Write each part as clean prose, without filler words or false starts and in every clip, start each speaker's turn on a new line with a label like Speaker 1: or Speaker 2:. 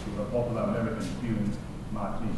Speaker 1: to the popular American tune, Martini.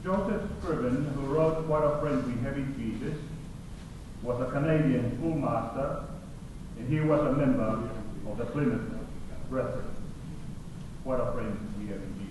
Speaker 1: Joseph Scriven, who wrote What a Friend We Have in Jesus, was a Canadian schoolmaster, and he was a member of the Plymouth Brethren. What a friend we have in Jesus.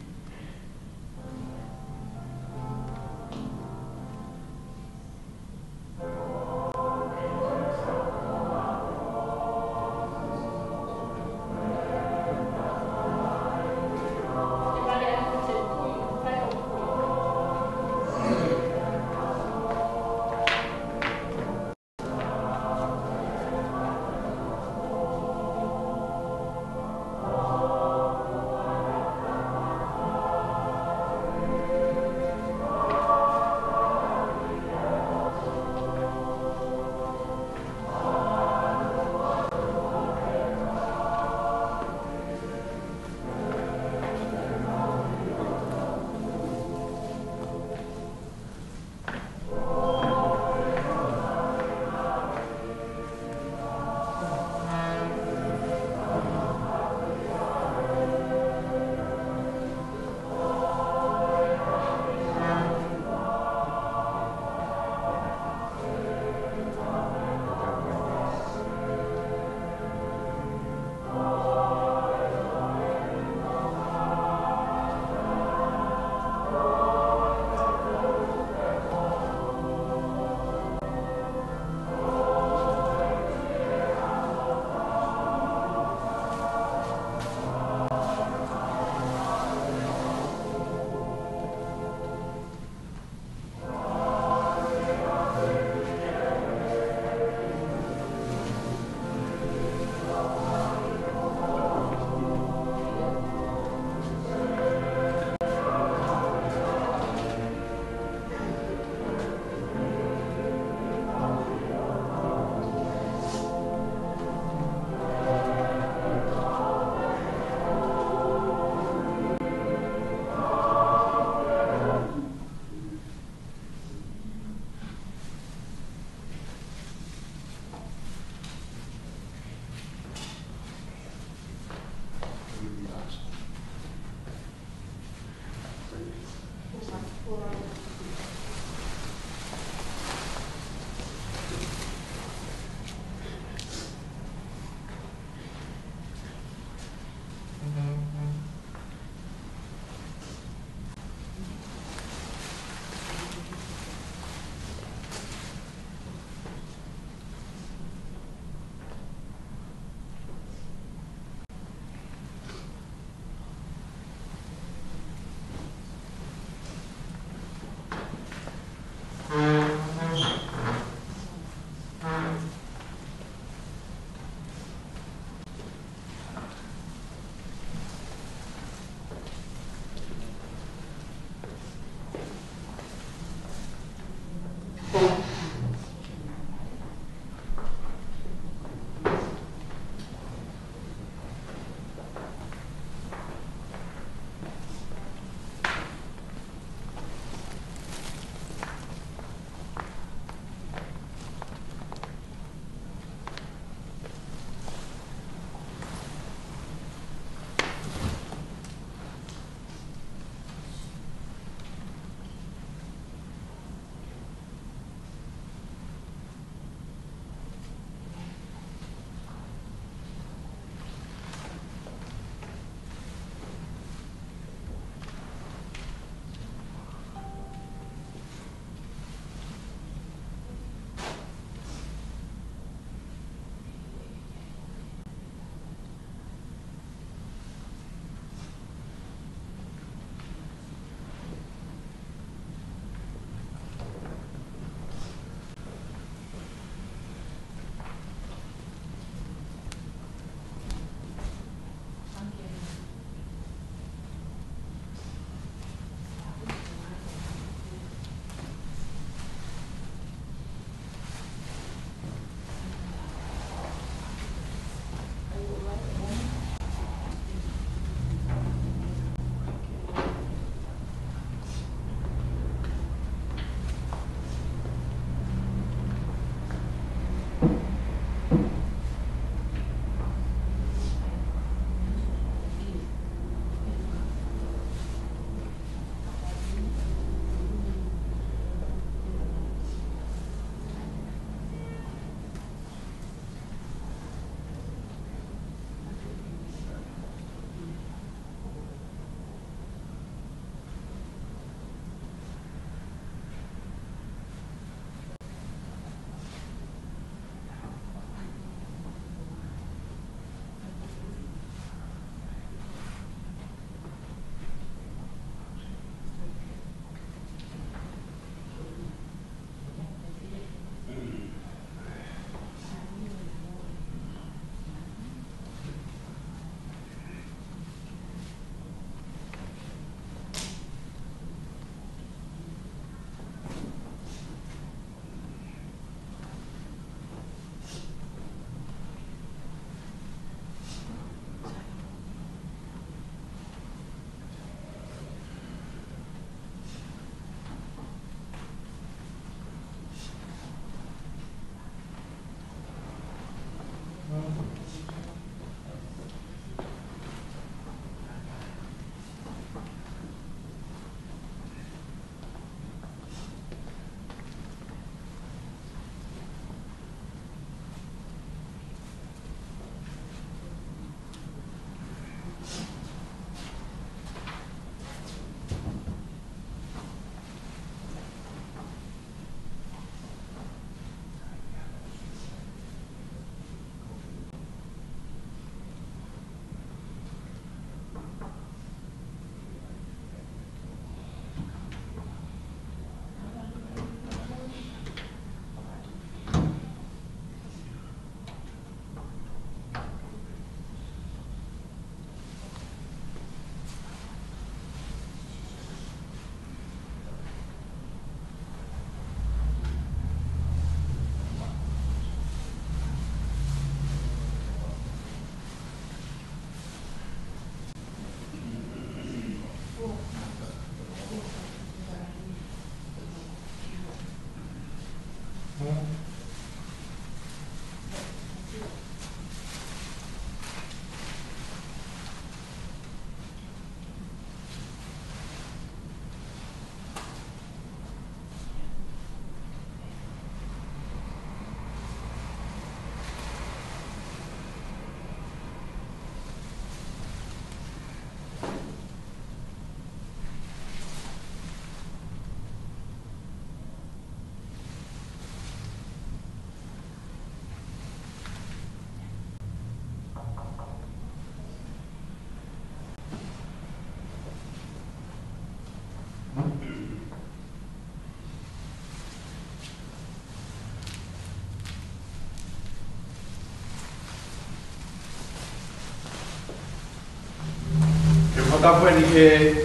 Speaker 2: tapu ni e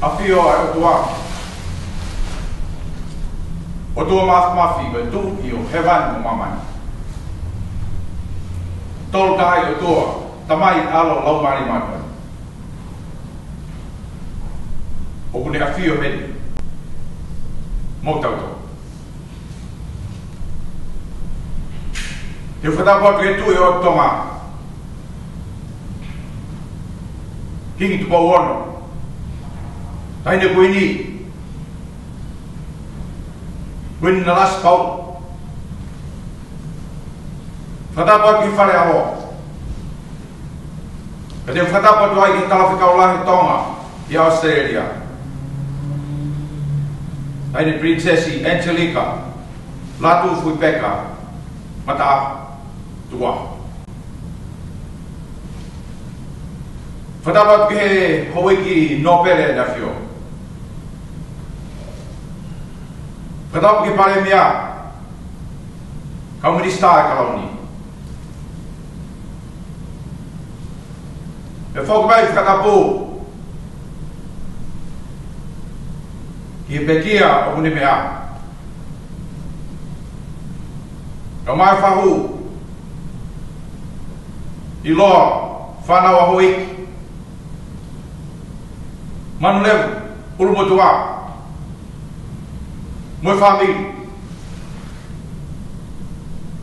Speaker 2: afio ai o tua. O tua mafi be tu i o heaven o mamani. Tol kai o tua tamai alo lau mari mata. O kune afio meni. Mo tau tau. Te whatapotu e tu e o tonga. Hingi tupa uono. Taine kuini. Kuini na las pau. Whatapotu ki whare aho. Ka te whatapotu ai ki talawhikau lahi tonga i Australia. Taine Princessi Angelica. Latu Fuipeka. Mata tua. Whatapat ke hoiki no pere na fio. Whatapat ke pare mea. Kau minista e kalauni. E whok mai whakapu. Ki e pekia o kune mea. Ka mai whahu i loa whanau a hoiki manu levu ulumotua moe whamiri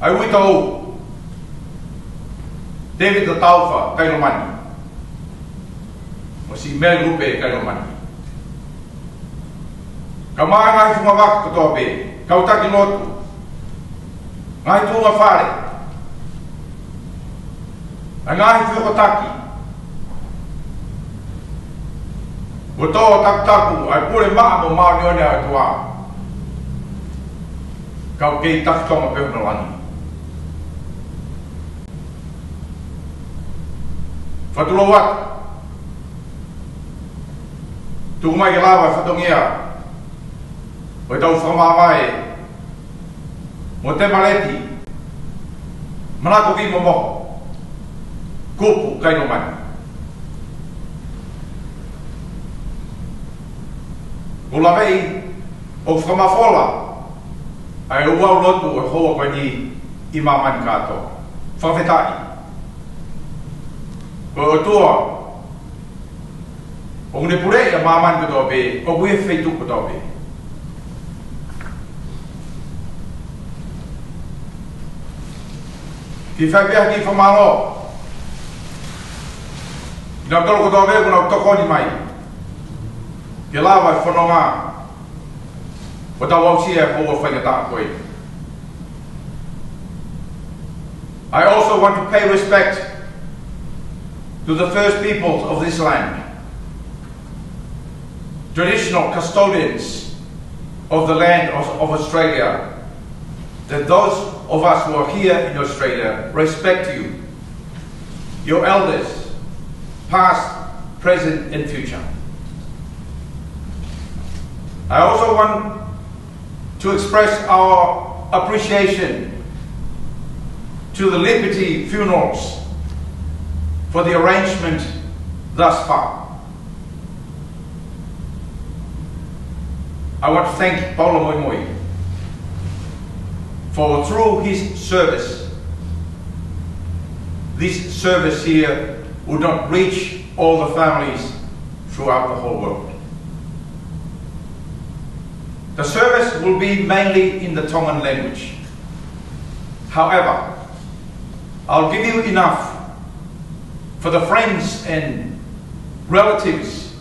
Speaker 2: ai uita ou David the Taufa Kailomani mo si Mel Lupe Kailomani ka mai ngai whumawaka katoa pe kautaki lotu ngai tunga whare. Ngai whiokotaki. O tō takutaku ai pure maa mo maunione ai tua. Kau kei takutonga pehuna lani. Whatulo wat. Tuku mai ke lawa whatongia. O tau whamamae. Mo te mareti, manako vi momo, kupu Kailomani. O lawei, o whamafola, ai o wau lotu o hoa koe ni i mamani kato. Whawhetai. O tua, o une purei a mamani kato be, o ue feitu kato be. Ki whaipea ki whamalo. Ina tolo koto awe kuna tokoni mai. Ke lawa e whanonga. O tau ausia e hoa whaingata koe. I also want to pay respect to the first peoples of this land. Traditional custodians of the land of Australia. That those of us who are here in Australia respect you, your elders, past, present and future. I also want to express our appreciation to the Liberty Funerals for the arrangement thus far. I want to thank Paulo Moimoi for through his service, this service here would not reach all the families throughout the whole world. The service will be mainly in the Tongan language. However, I'll give you enough for the friends and relatives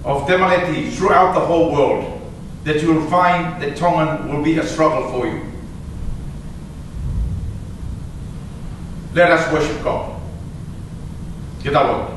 Speaker 2: of Demaleti throughout the whole world that you will find that Tongan will be a struggle for you. Let us worship God. Get our Lord.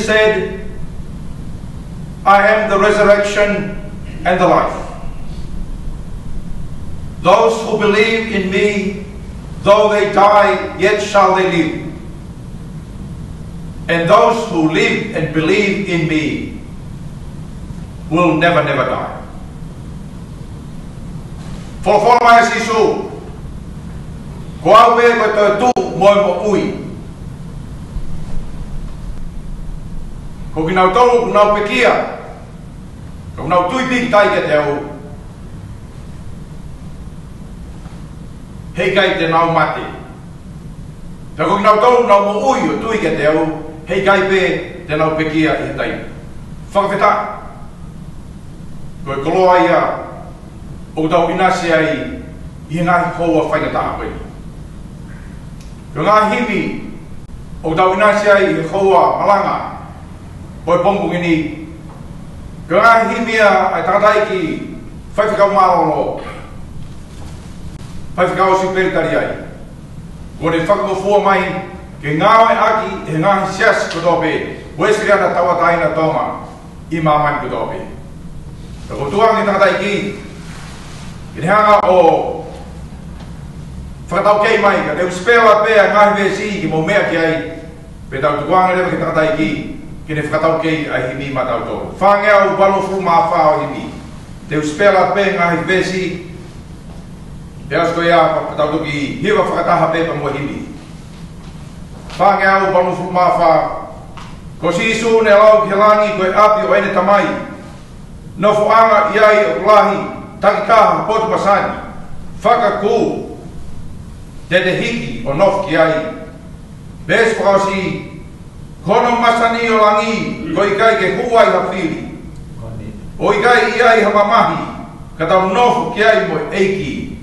Speaker 2: Jesus said, I am the resurrection and the life. Those who believe in me, though they die, yet shall they live. And those who live and believe in me will never, never die. For mai sisu, ko au e ko te tu mo ui. Ko kinau tolu, kinau pekia, ko kinau tui pik tai ke te au. Hei kai te nau mati. Te ko kinau tolu, nau mo ui o tui ke te au, hei kai pe te nau pekia i tai. Whakawheta, ko e koloa ia, o tau inase ai i ngahi koua whainata apoi. Ko ngā himi o tau inase ai i koua malanga o e pompungini. Ko ngā himi ai takatai ki whaiwhikau marolo. Whaiwhikau si peritari ai. Ko ne whakamofua mai ke ngāwe aki e ngāhi sias kotope wesiri ana tawataina tonga i mamani kotope. Ko tuangi takatai ki Ini hanga o whakatau kei mai, ka te uspela pēa ngahi vesi ki mo mea ki ai, pe tau tukuanga rewa ki takatai ki ne whakatau kei ai himi matau tō. Whangea u balofu maa whao himi. Te uspela pēa ngahi vesi, pe asko ia patau toki hiwa whakataha pēpa mo himi. Whangea u balofu maa whao. Ko si isu ne lau ki helangi koe api o ene tamai. No fuanga iai o lahi. Takikaha potu pasani, whakaku, te hiki o nof ki ai. Bes whakausi, kono masani o langi, ko ikai ke huai hawhiri. O ikai iai hamamahi, katau nof ki ai mo eiki.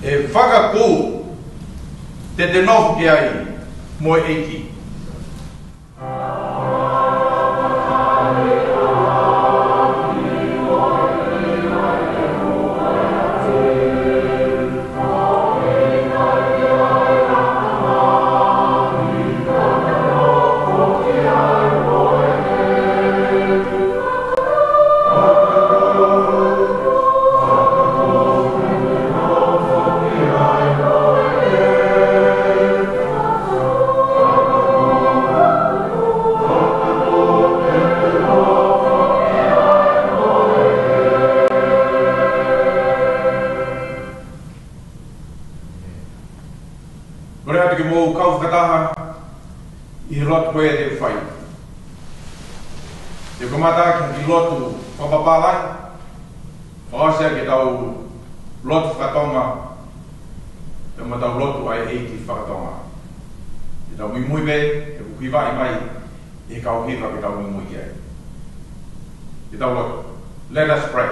Speaker 2: E whakaku, te nof ki ai mo eiki. Let us pray.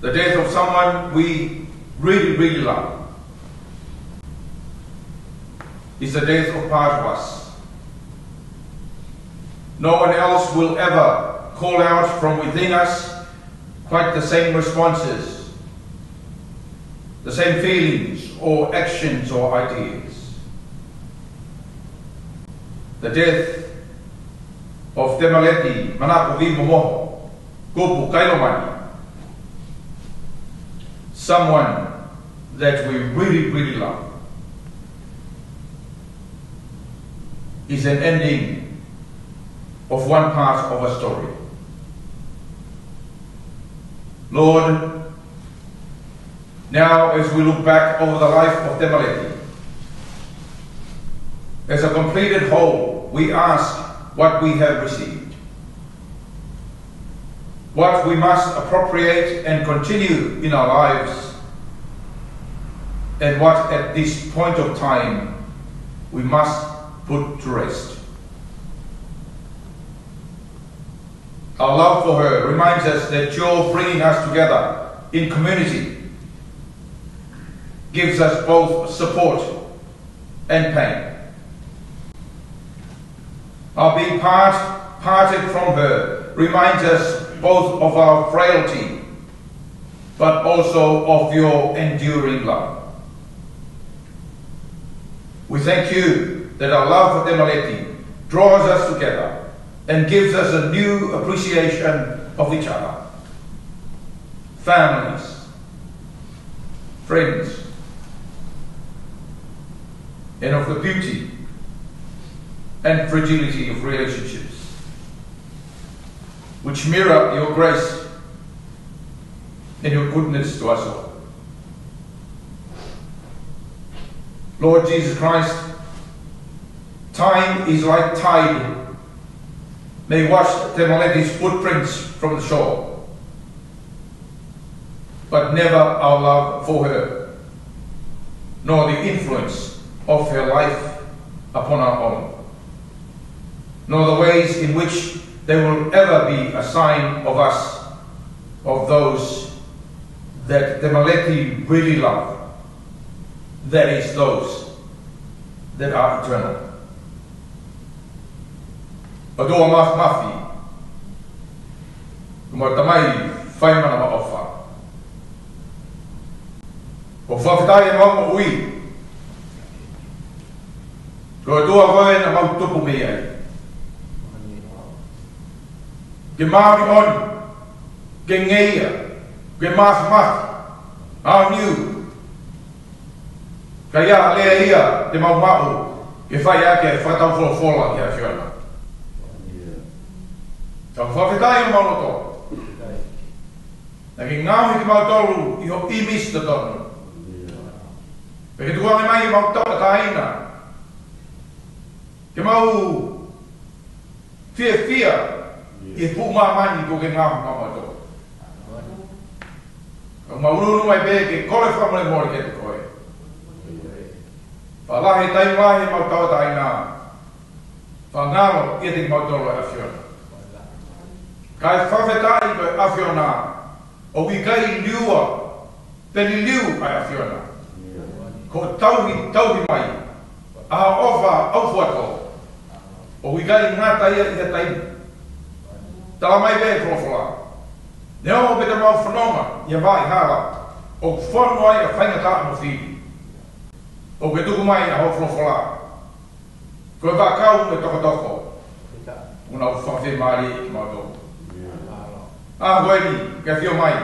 Speaker 2: The death of someone we really, really love is the death of part of us. No one else will ever call out from within us quite the same responses, the same feelings or actions or ideas. The death of Te Maleti Manapovi Momoho, Kupu Kailomani. Someone that we really, really love. Is an ending of one part of a story. Lord, now as we look back over the life of Te Maleti, as a completed whole, we ask what we have received, what we must appropriate and continue in our lives, and what at this point of time we must put to rest. Our love for her reminds us that your bringing us together in community gives us both support and pain. Our being parted from her reminds us both of our frailty, but also of your enduring love. We thank you that our love for Te Maleti draws us together and gives us a new appreciation of each other. Families, friends, and of the beauty and fragility of relationships, which mirror your grace and your goodness to us all. Lord Jesus Christ, time is like tide, may wash Te Maleti's footprints from the shore, but never our love for her, nor the influence of her life upon our own, nor the ways in which they will ever be a sign of us, of those that Te Maleti really love, that is, those that are eternal. Adoa mafi, kumatamai whaimana maofa. Ko whawhetai e maunga ui, ko adoa koe na mautupu me ai. Ke maari oni, ke ngeia, ke mafi, au niu. Ka ia lea ia te maumau, ke whai ake e whatau whola ki a whiona. Ka whawhetai o maunoto. Na ki ngāhui ki mautolu i ho imis te tonu. Peke tuange mai i mautau ta aina. Ke mau fia i pu mamani ko ke ngāhui ka mautolu. Ka maurunu mai pe ke kore whamale mori ke te koe. Whalahe tai mahi mautau ta aina. Whangalo i te mautolu e a whiona. Kai whawhetai koe a whiona, o i kai liua, peni liu ai a whiona. Ko tauhi mai, a ofa au fuato, o i kai ngata ia i tai. Tala mai be profola. Neo be te mau whanonga, ia vai hala, o whanu ai a whaingata mo whiri. O ke tuku mai a ho profola. Koe whakau me toko. Una u whawhe maari i mautoko. Ah, goeni, ke whio mai.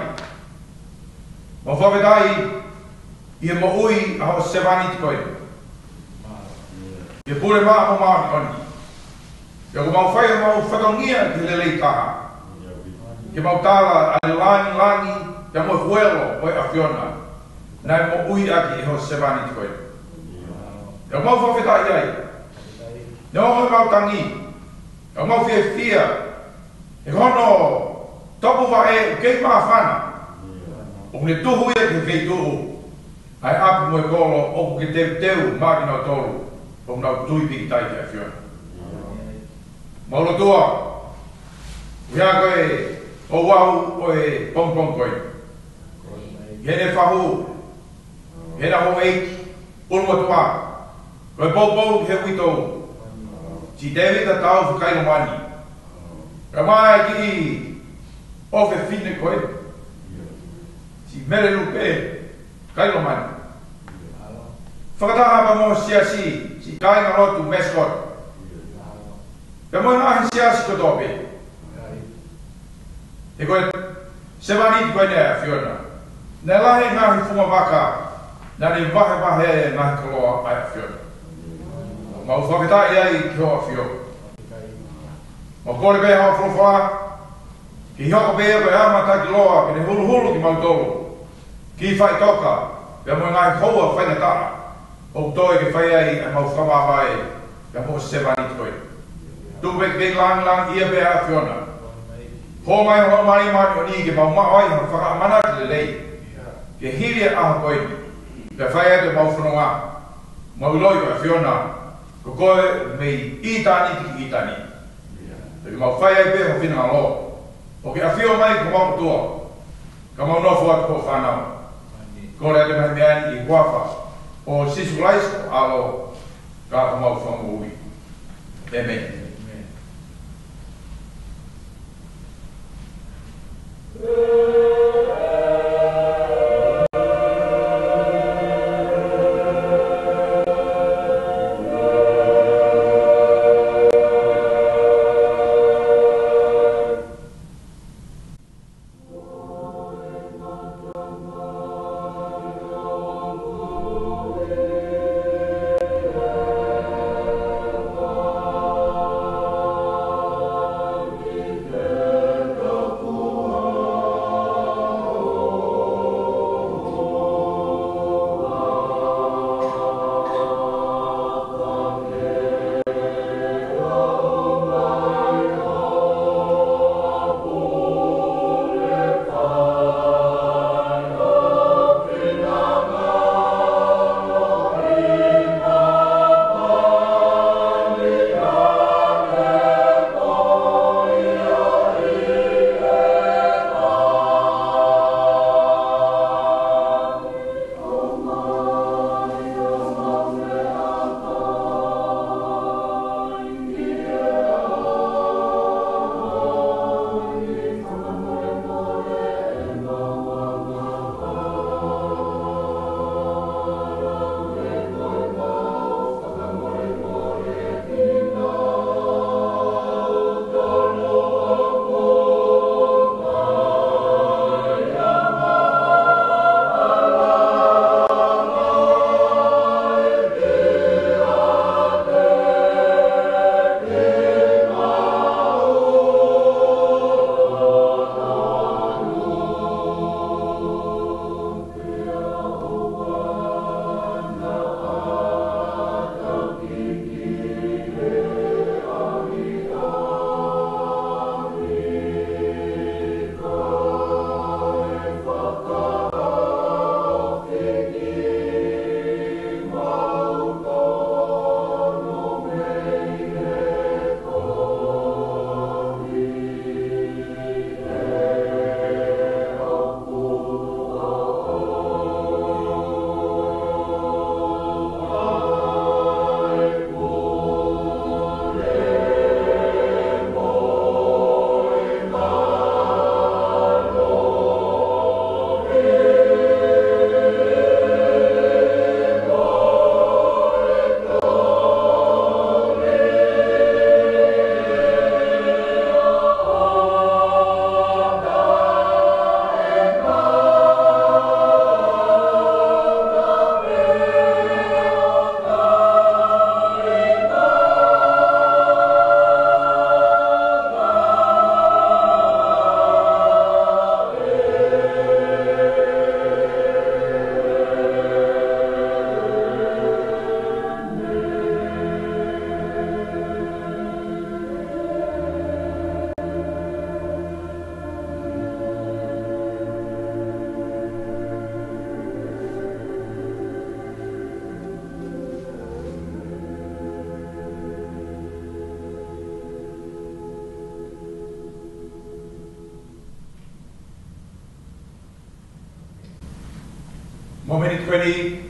Speaker 2: Mo whawhetai, i e mo ui a ho sevani te koe. I e pure maa mo maari oni. Ia ko mau whai mau whatongia ki lelei taha. Ke mau tala a langi, ia mo huelo oi a whiona. Nai mo ui aki i ho sevani te koe. Ia mau whawhetai ai. Ia mo mau tangi. Ia mau whia. E hono topu wa e kei mawhana. O ne tuhu ia ke kei tuhu. Ai api mo e kolo o ke teu maki nau tolu. O nau tui piki tai te a whiona. Maulo tua. Ia koe o wahu o e pong koe. Hene whahu. Hena ho eiki. Ulma tua. Koe pou he wito. Si David a tau whakaino mani. Ka mai ki o fe fine koe. Si mere lupe, kailo mani. Whakataha pa mo siasi, si kainga rotu mescot. Ka mo ngahi siasi ko tope. E koe, sevaniti koe nea whiona. Ne lahe ngahi fuma waka, na ne wahe ngahi koloa ai a whiona. Mau whakatai ai ki hoa whiona. Mau kore pe hao whulwha, ki hoko pēa koe amata ki loa, ki ne hulu ki mautolo. Ki whai toka, pia mo ngai hoa whaingatara. O toi ke whai ai a mau whamawhai, pia mo sevani koe. Tupe ke lang ia pēa a whiona. Ho mai o ni ke mau maoi ha whakamana ki le lei. Ke hiria aha koe, pia whai ai te mau whanonga. Mau loi koe a whiona, ko koe mei itani ki itani. Te mau whai ai pēa ho whina alo. O ke awhio mai ko mau tua, ka mau nofu atu ko whanau. Ko rea te mai meani i wafa, o sisu laisko alo ka mau whangu ui. Amen. Momenit kweni,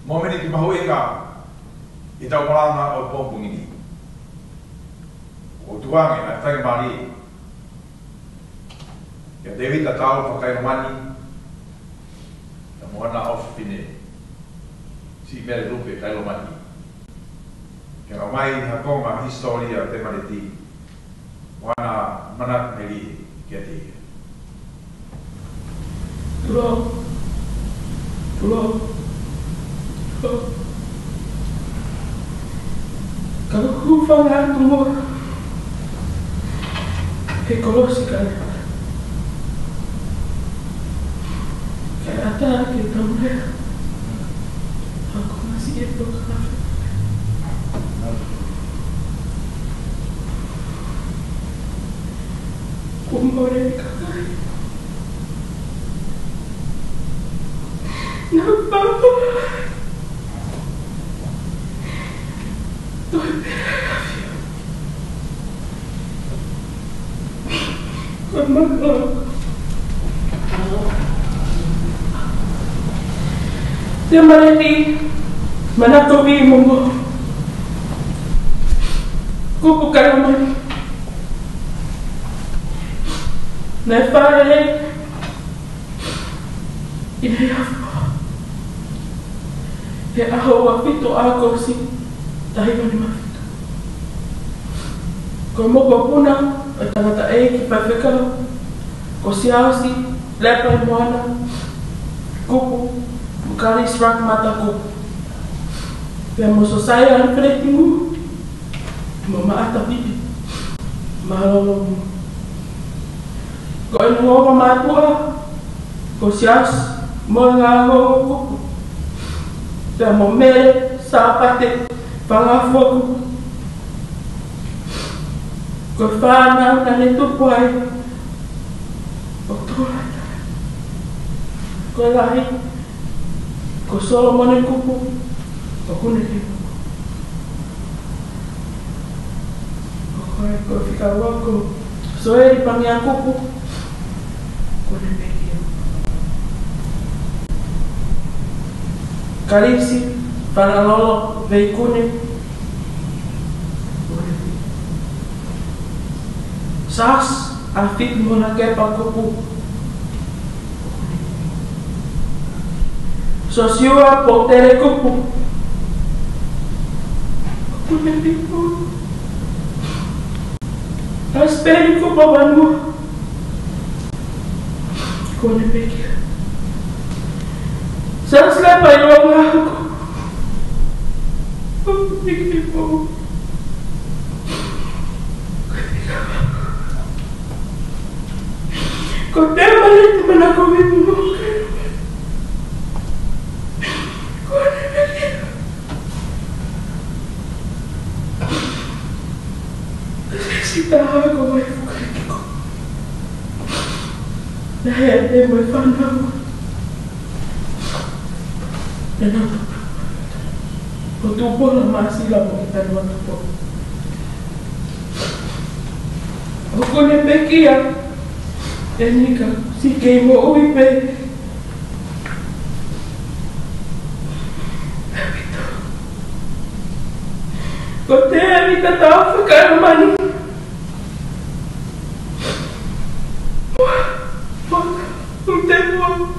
Speaker 2: momenit mahuika, itau palana o pompung ini. O tuange na tai mari. Ya David tatau pakai mani. Na moana of fine. Si mele rupe kai mani. Kaya mai hakonga historia te mariti. Wana manat meli kiati.
Speaker 3: Tulo. Kalau ku fangan tumo, ekolosi kan. Kayak ada kita mulai. Aku masih itu kan. Kumore kakai. Napa? Dia mereti mana tobi mumbo. Kupu karaman. Nefare ini apa? Ya ahawa fito ako si tayo ni mafito. Como popuna tangata kipafeka ko siasi lepa moana kupu bukali strak mata kupu. Ya mo sosaya ang pretingu mama ata bibi mahalo mo. Ko ino ko matua ko sias mo nga kupu. Ya mo mere sapate pangafoku. Ko fana na neto puai. Otola. Ko lahi. Ko solo mone kupu. Ko kune. Ko fika wako. Soeri pangya kupu. Kune pekio. Kalisi panalolo veikune. Sas afik muna kepa kupu. Sosiua potere kupu. Kune pipu. Asperi ko babanmu. Kune pekio. Sas lepa ilong ako. Pipu. Kau balik di mana kau bingung? Kau ada lagi? Sita aku mai bukan kau. Dah ada mai faham. Dan apa? Kau tubuh lah masih lama kita dua tubuh. Aku ni pekia. Enika, si keimo uipe. Kote Enika tau ficar mani. Não tem como.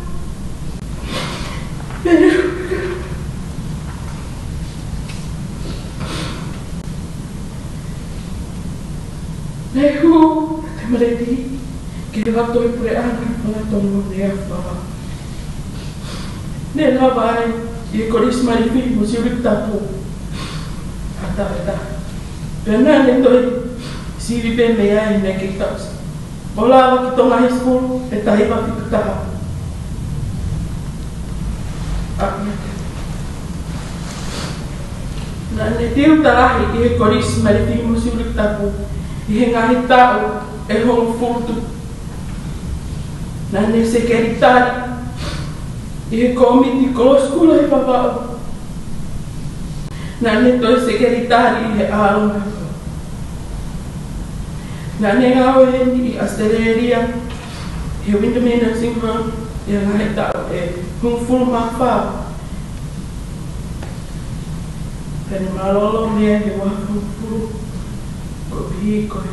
Speaker 3: Lehu, te meredi. Que waktu ipurean pala tolong dia apa? Nela vai e koris marifi musirik tapu. Ata. Benar itu si vive meia e nekitas. Ola waktu tong high school etai pa kita. Na netiu talahi e koris marifi musirik tapu. E ngahi tau e hong furtu. Nane secretari e comiti coloscula e papà. Nane to secretari e alma. Nane awe e asteleria e window maintenance ia ngai tau e hungfulu mawha. Pene malolo mea he wa hungfulu ko pihi koe.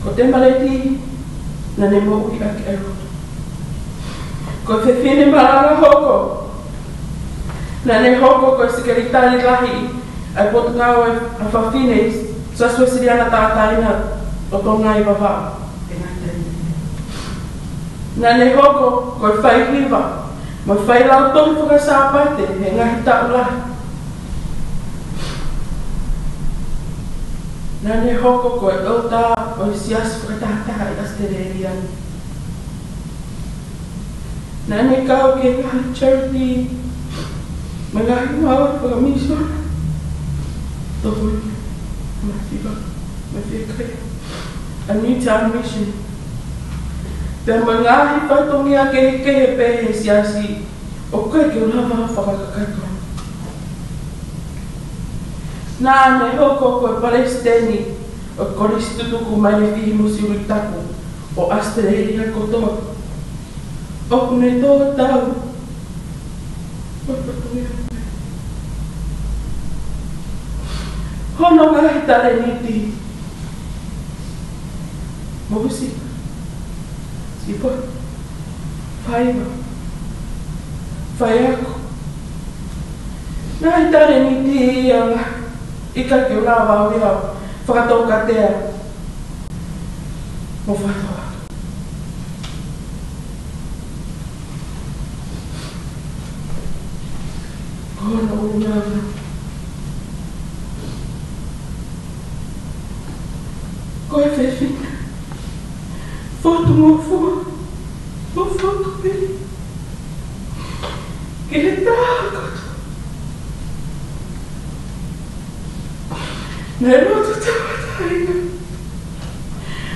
Speaker 3: Ko te maleti na ne mo i ake e roto. Ko te whine maranga hoko. Na ne hoko ko sikeritari lahi ai potu ngau a whawhine sa suesiri ana tātaina o tō ngai wawa. Na ne hoko ko whai hiwa. Ma whai lau tōi whakasāpate he ngahi tau lahi. Na ne hoko ko e ota o i siasi whakatataha i Astereria. Na ne kau ke ngahi charity. Ma ngahi maua whakamisona. Tohu ma whiwa, ma whikai. A Newtown Mission. Pea ma ngahi whaitongi a ke he pehe siasi. O koe ke ulawa whakakakatua. Nā ne hoko koe Palestini o koristutuku mai ne whihi musi uritaku o Astereria kotoa. Oku ne tō tau. Whaitongi a koe. Hono ngahi tare niti. Mohusi. Sipa. Whaiwa. Whaiako. Ngahi tare niti anga. Ika ke ula wau iau. Whakatau katea. Mo whatoa. Kono unawa. Koe whewhina. Foto mo fua. Mo foto pili. Ke he tākoto. Nei roto tawataina.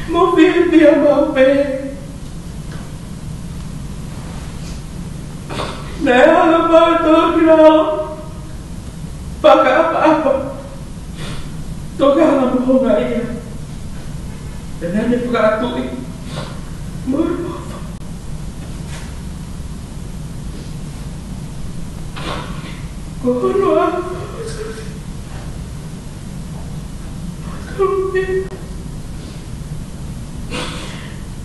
Speaker 3: Mo whiwhia mau pē. Nei anga mau tōki rao. Paka apa. Toka anga mohonga ia. Dan hanya whakaatui. Mori mofa. Ko hono a. Karupe.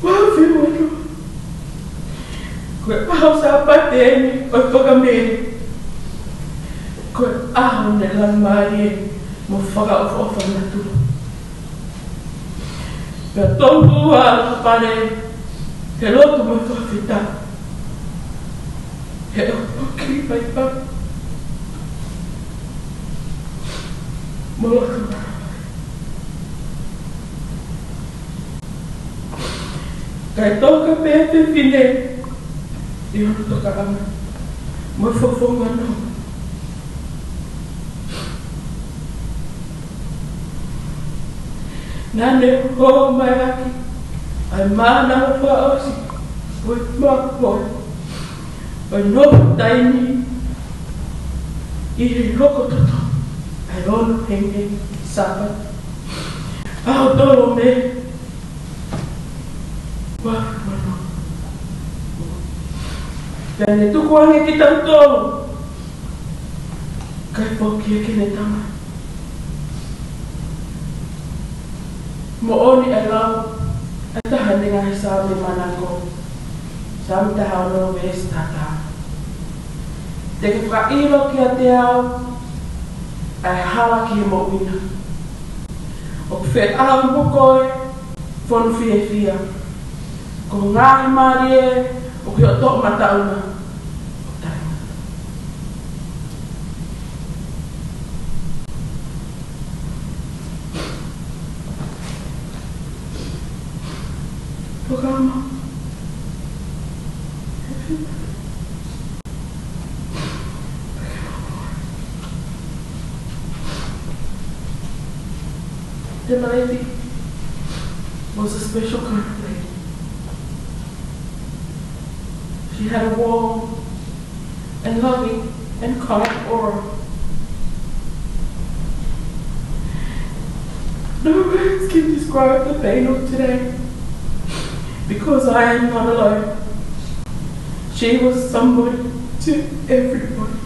Speaker 3: Wafi wano. Koe aho sa pateni. Koe whakamere. Koe aho ne lamari. Mo whakaofa natura. Pea tōku a pare, he roto mo whawhita. He oki pai pa. Mo roto marawai. Kai tōka pēr te whine, i ono toka anga. Mo whawhonga no. Nane ho mai aki, ai mana wha osi, oi makoi, oi no taini, i he hoko toto, ai ono henge sapa. Ao tolo me, wafi wano. Pea ne tuku ange ki tau tolo, kai poki e kene tama. Mo oni e lau, e taha ni ngahi sāmi manako, sāmi taha ono wēs tata. Te ke whakairo ki a te au, ai hala ki mo wina. O ku whē au mokoi, whonu whie whia. Ko ngahi mari e, o ki o tō matauna. Programa. The lady was a special kind of lady. She had a warm and loving and kind aura. No words can describe the pain of today. because I am not alone. She was somebody to everybody.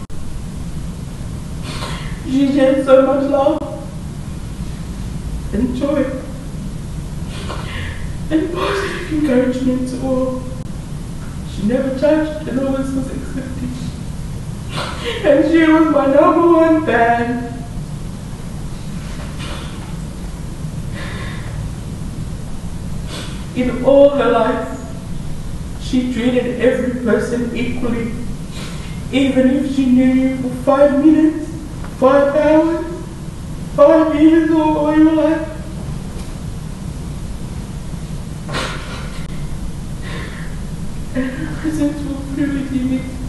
Speaker 3: She shared so much love and joy and positive encouragement to all. She never judged and always was accepting. And she was my #1 fan. In all her life, she treated every person equally, even if she knew you for 5 minutes, 5 hours, 5 years, or all your life. And her presence will really be missed.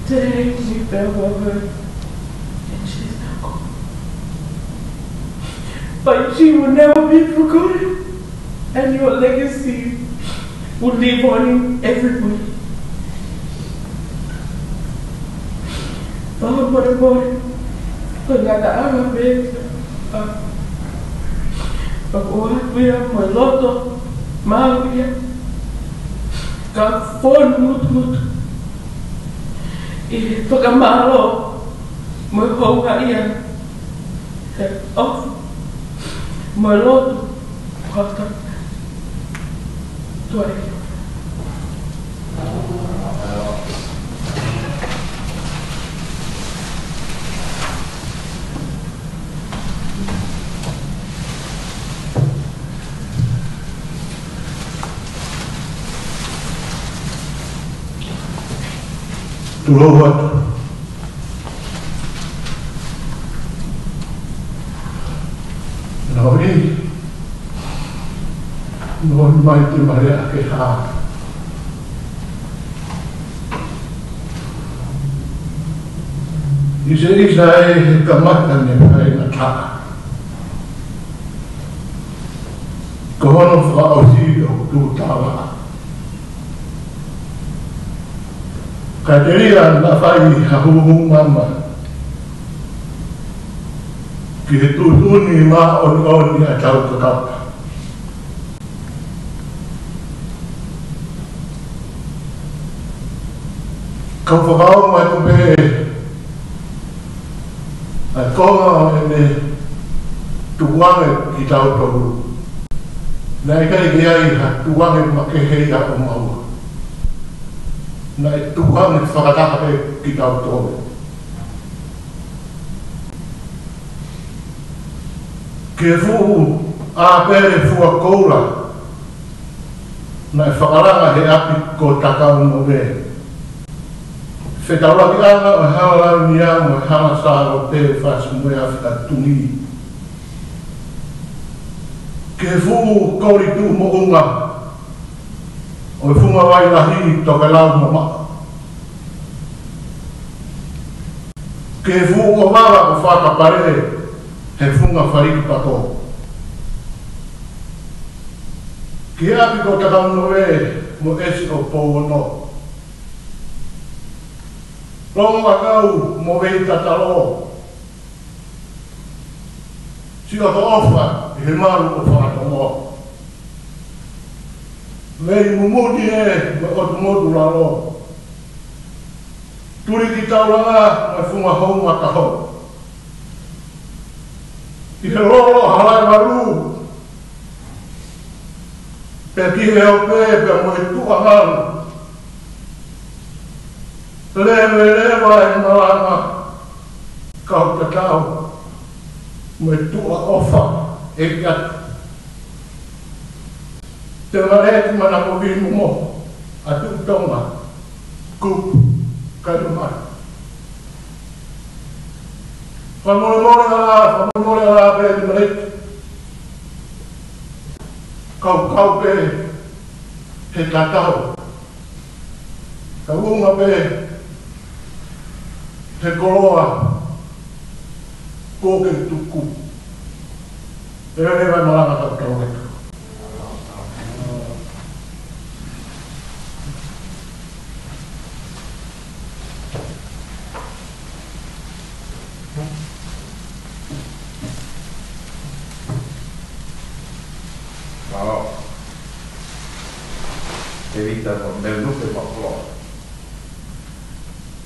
Speaker 3: Today we farewell her, and she's now gone. But she will never be forgotten, and your legacy will live on in everybody. Pag-pag-pag, pagkataang ang besa, pag-uhat mo yan, maloto, mahal yan, ka-phone mut-mut, pagkamalo, mahal yan, off, maloto, kakak, tuwa yan.
Speaker 4: Tulawat. Nawi. Noon may timaya ke ha. Isa-isa kamatan niya ay nata. Kono fa ausilio tutawa. Kadirian na fai hahuhung mama. Kitutuni ma on ni atau kakap. Kau fakau ma kumbe. Kau ini tuang kita tahu. Naik dia tuang makehe ya umau. Na Tuhan whakataka ki tau tōne. Ke fuu a pere fua koura na whakaranga he api ko takau no me. Whetawaki anga o hawala ni a mo hana sāro te whas moe a whika tungi. Ke fuu kauri tū mo unga o funga wai lahi toke lau mama. Ke fu o wala o whakapare he funga whariki pato. Ke api ko takau noe mo esi o pōno. Ronga kau mo wei tatalo. Si o to ofa he maru o whakatongo. Lei mumudi e me o tumodu lalo. Turi ki tauranga me funga honga ka ho. I he lolo halai waru. Pe ki he o pe mo e tuangan. Lewe lewa e malanga. Kau tatau. Mo e tua ofa e kiat. Te mareti mana ko vinu mo atu tonga kup kadumai. Pamole ala pe te mareti. Kau pe he tatau. Kaunga pe he koloa koke tuku. Ere vai malanga tau tau.
Speaker 2: vita no me lupe mapolo.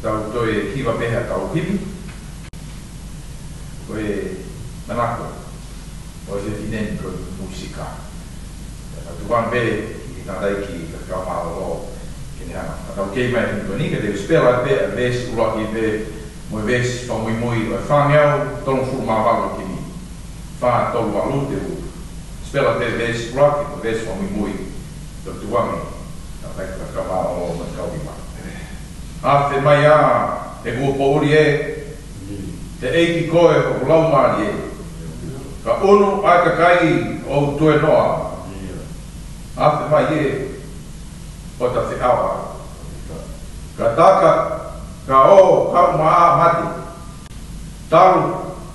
Speaker 2: Tau toi kiwa peha tau hipi. Koe manako. O se finen ko musika. Tu van be na dai ki ka ma lo que hana. Tau kei mai ni ni que deve spela be a vez o rock be mo vez pa muy fa ngau ton forma valo que ni. Fa ton valo de spela be vez rock vez pa muy tu van na dai ka ma lo ma ka vi ma. A te mai a e go pouri e te eiki koe o lau mani e. Ka ono a ka kai o tue noa. A te mai e o ta te awa. Ka taka ka o kau maa mati. Taru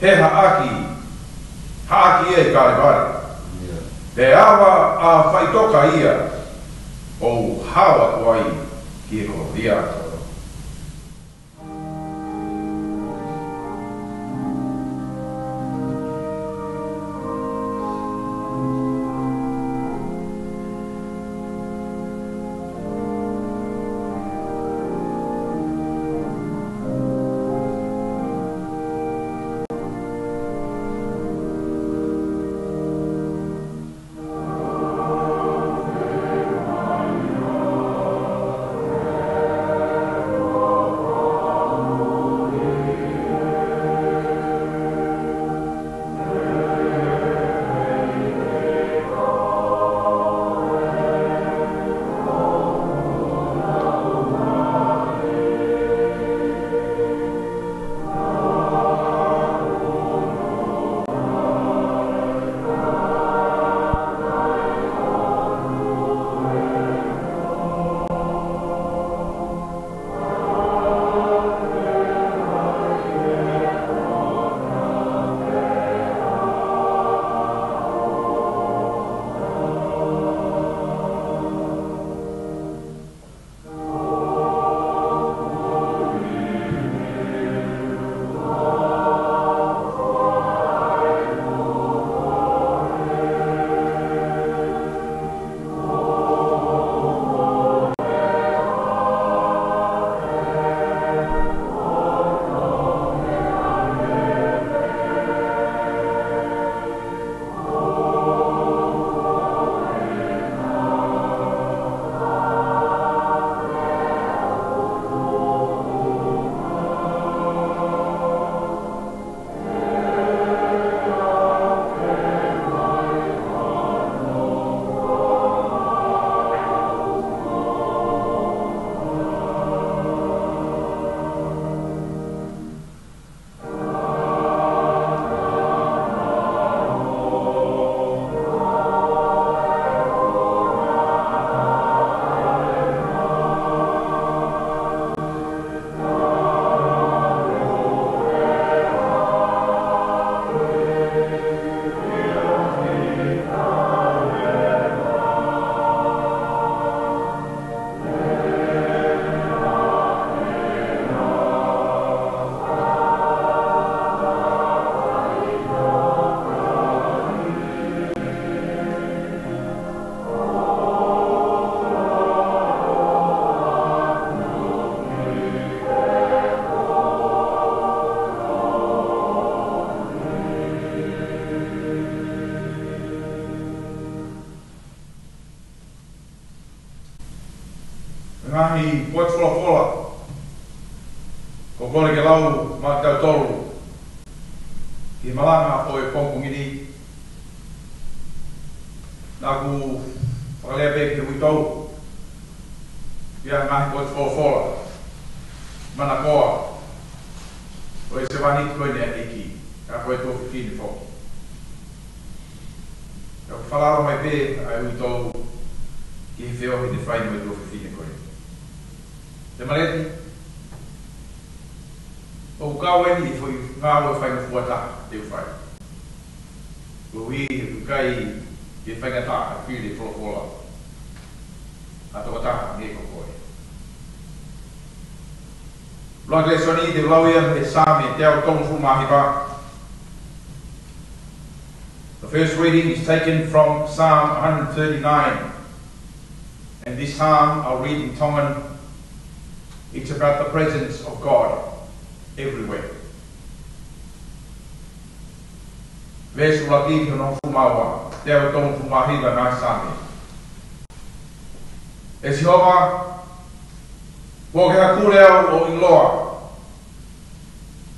Speaker 2: he haaki e kare kare. Te awa a whaitoka ia o hawa tuai ki e ko ria. Ngahi poet fola ko kore ke lau ma tau tolu ki malanga o e pongpongini naku whakalea pe ke uitou ia ngahi poet fola mana koa o e se wanit koe nea eki ka koe tō whiwhini fo ka whalaro mai pe ai uitou ki he whio hi te whai mai tō whiwhini koe te mareti o kawe ni foi ngalo fai no fuata te fai o wi kai e fai ngata a fili fo fola a to ta nge ko koi lo que soni de lawyer e sami te o tom fu mahiba. The first reading is taken from Psalm 139 and this psalm I'll read in Tongan. It's about the presence of God everywhere. Vesu laki no fumawa, teo tong fumahiva na sami. E Jehova, wo ke hakuleo o inloa.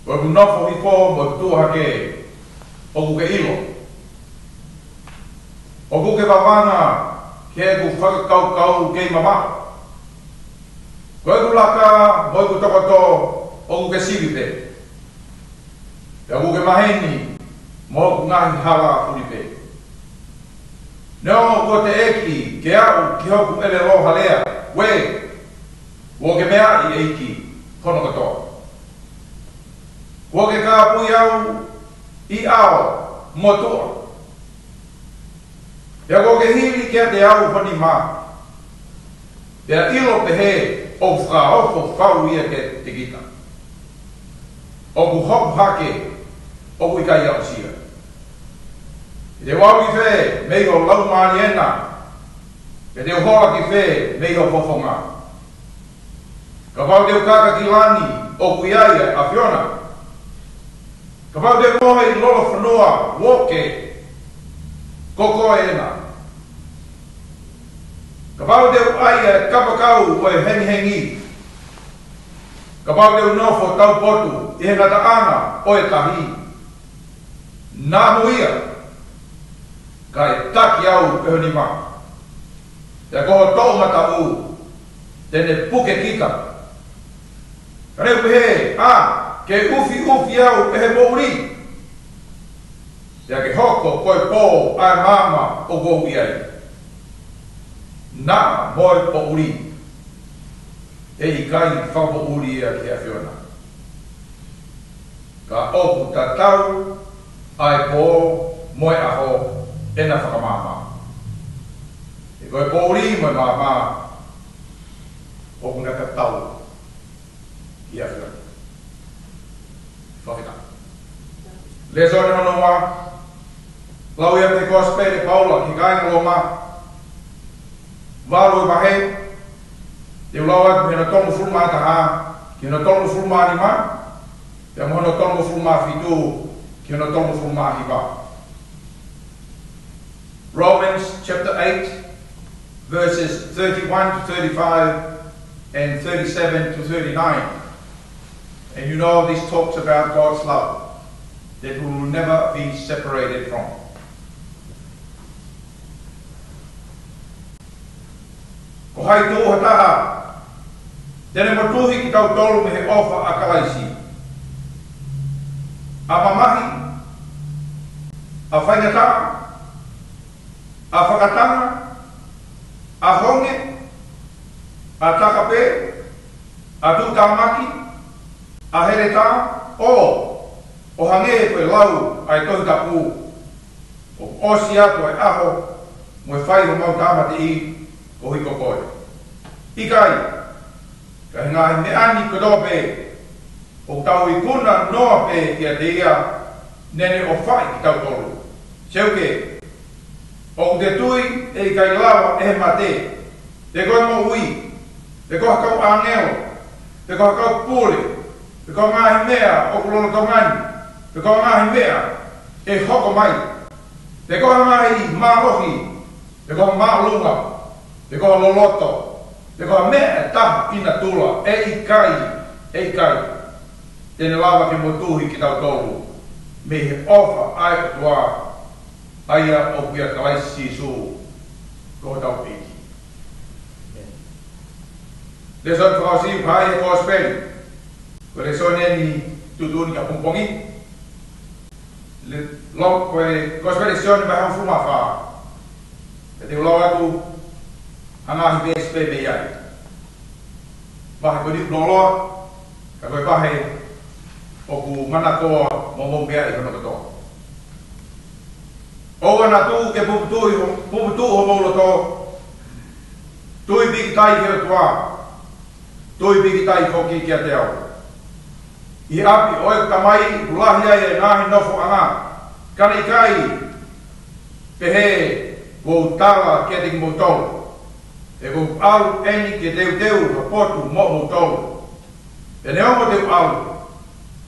Speaker 2: Wo ku nofo hi po mo tu hake o ku ke ilo. O ku ke vavana ke ku whakakau ke mama. Koe ku laka, moi ku tokoto o ku ke sivipe. Ia ku ke maheni, mo ku ngahi hala furipe. Neo ko te eki, ke au ki hoku ele lo halea, we, wo ke mea i eiki, kono katoa. Wo ke ka pui au, i ao, motua. Ia ko ke hili ke te au pani ma. Ia ilo pehe, o whakaofo whau ia ke te kita. O ku hoku hake, o ku ikai au sia. Te wawi whe, mei ho lau maani ena. Te hola ki whe, mei ho fofonga. Ka pau te ukaka ki lani, o ku iaia, a Fiona. Ka pau te moha i lolo whanua, woke, koko ena. Ka pau te aia kapakau o e hengi hengi. Ka pau te unofo tau potu, i henga ta ana o e tahi. Nā muia. Ka e taki au peho ni ma. Te koho tau mata u, tene puke kita. Ka reu pehe, ke ufi au pehe mouri. Te ke hoko koe pō ai mama o gohi ai. Nā moe po uri. E i kai whako uri ea ki a Fiona. Ka oku ta tau, ai pō moe aho, ena whakamama. E koe po uri moe mama, oku na ka tau, ki a Fiona. Whakita. Le sone hono ma, lau ia te kospere Paula ki kaina loma, Valo i mahe, te ulau atu hena tongu fulma taha, ki hena tongu fulma ni ma, te mohono tongu fulma fitu, ki hena tongu fulma hiba. Romans chapter 8, verses 31 to 35 and 37 to 39. And you know this talks about God's love, that we will never be separated from. Ko hai tō hataha, tēne matuhi ki tau tolu me he ofa a kalaisi. A mamahi, a whaingata, a whakatanga, a honge, a takape, a tutamaki, a hereta, o hange koe lau ai tohi tapu, o osi atu ai aho, mo e whai ho mau tamate i, o hiko koe. Ikai, ka hingahi me ani kodope, o tau i kuna noa pe kia te ia, nene o whai ki tau tolu. Seuke, o te tui e kai lawa e mate, te koe mo ui, te koe kau angeo, te koe kau pule, te koe ngahi mea o kulono tongani, te koe ngahi mea e hoko mai, te koe ngahi mālohi, te koe mālunga, te koha loloto, te koha mea taha ina tula, e i kai, tēne lawa ke motuhi ki tau tolu, me he ofa ai atua, aia o kuia kalaisi su, koha tau piki. Le son whakausi pai e kōsperi, ko le son eni tutuni ka pumpongi, le lok koe kōsperi sione vai hau fuma wha, e te ulau atu, Angahi BSP me iai. Pahe koe niku noloa, ka koe pahe o ku mana koa mo mea i kono katoa. Oga na tu ke puputu ho maulo to, tui piki tai ki o tua, tui piki tai foki ki a te au. I api oe tamai ulahi ai e ngahi nofo anga, kani kai pehe wou tala ki a tiki moutolu. E ko au eni ke teu hapotu mo mo tolu. E ne ongo teu au.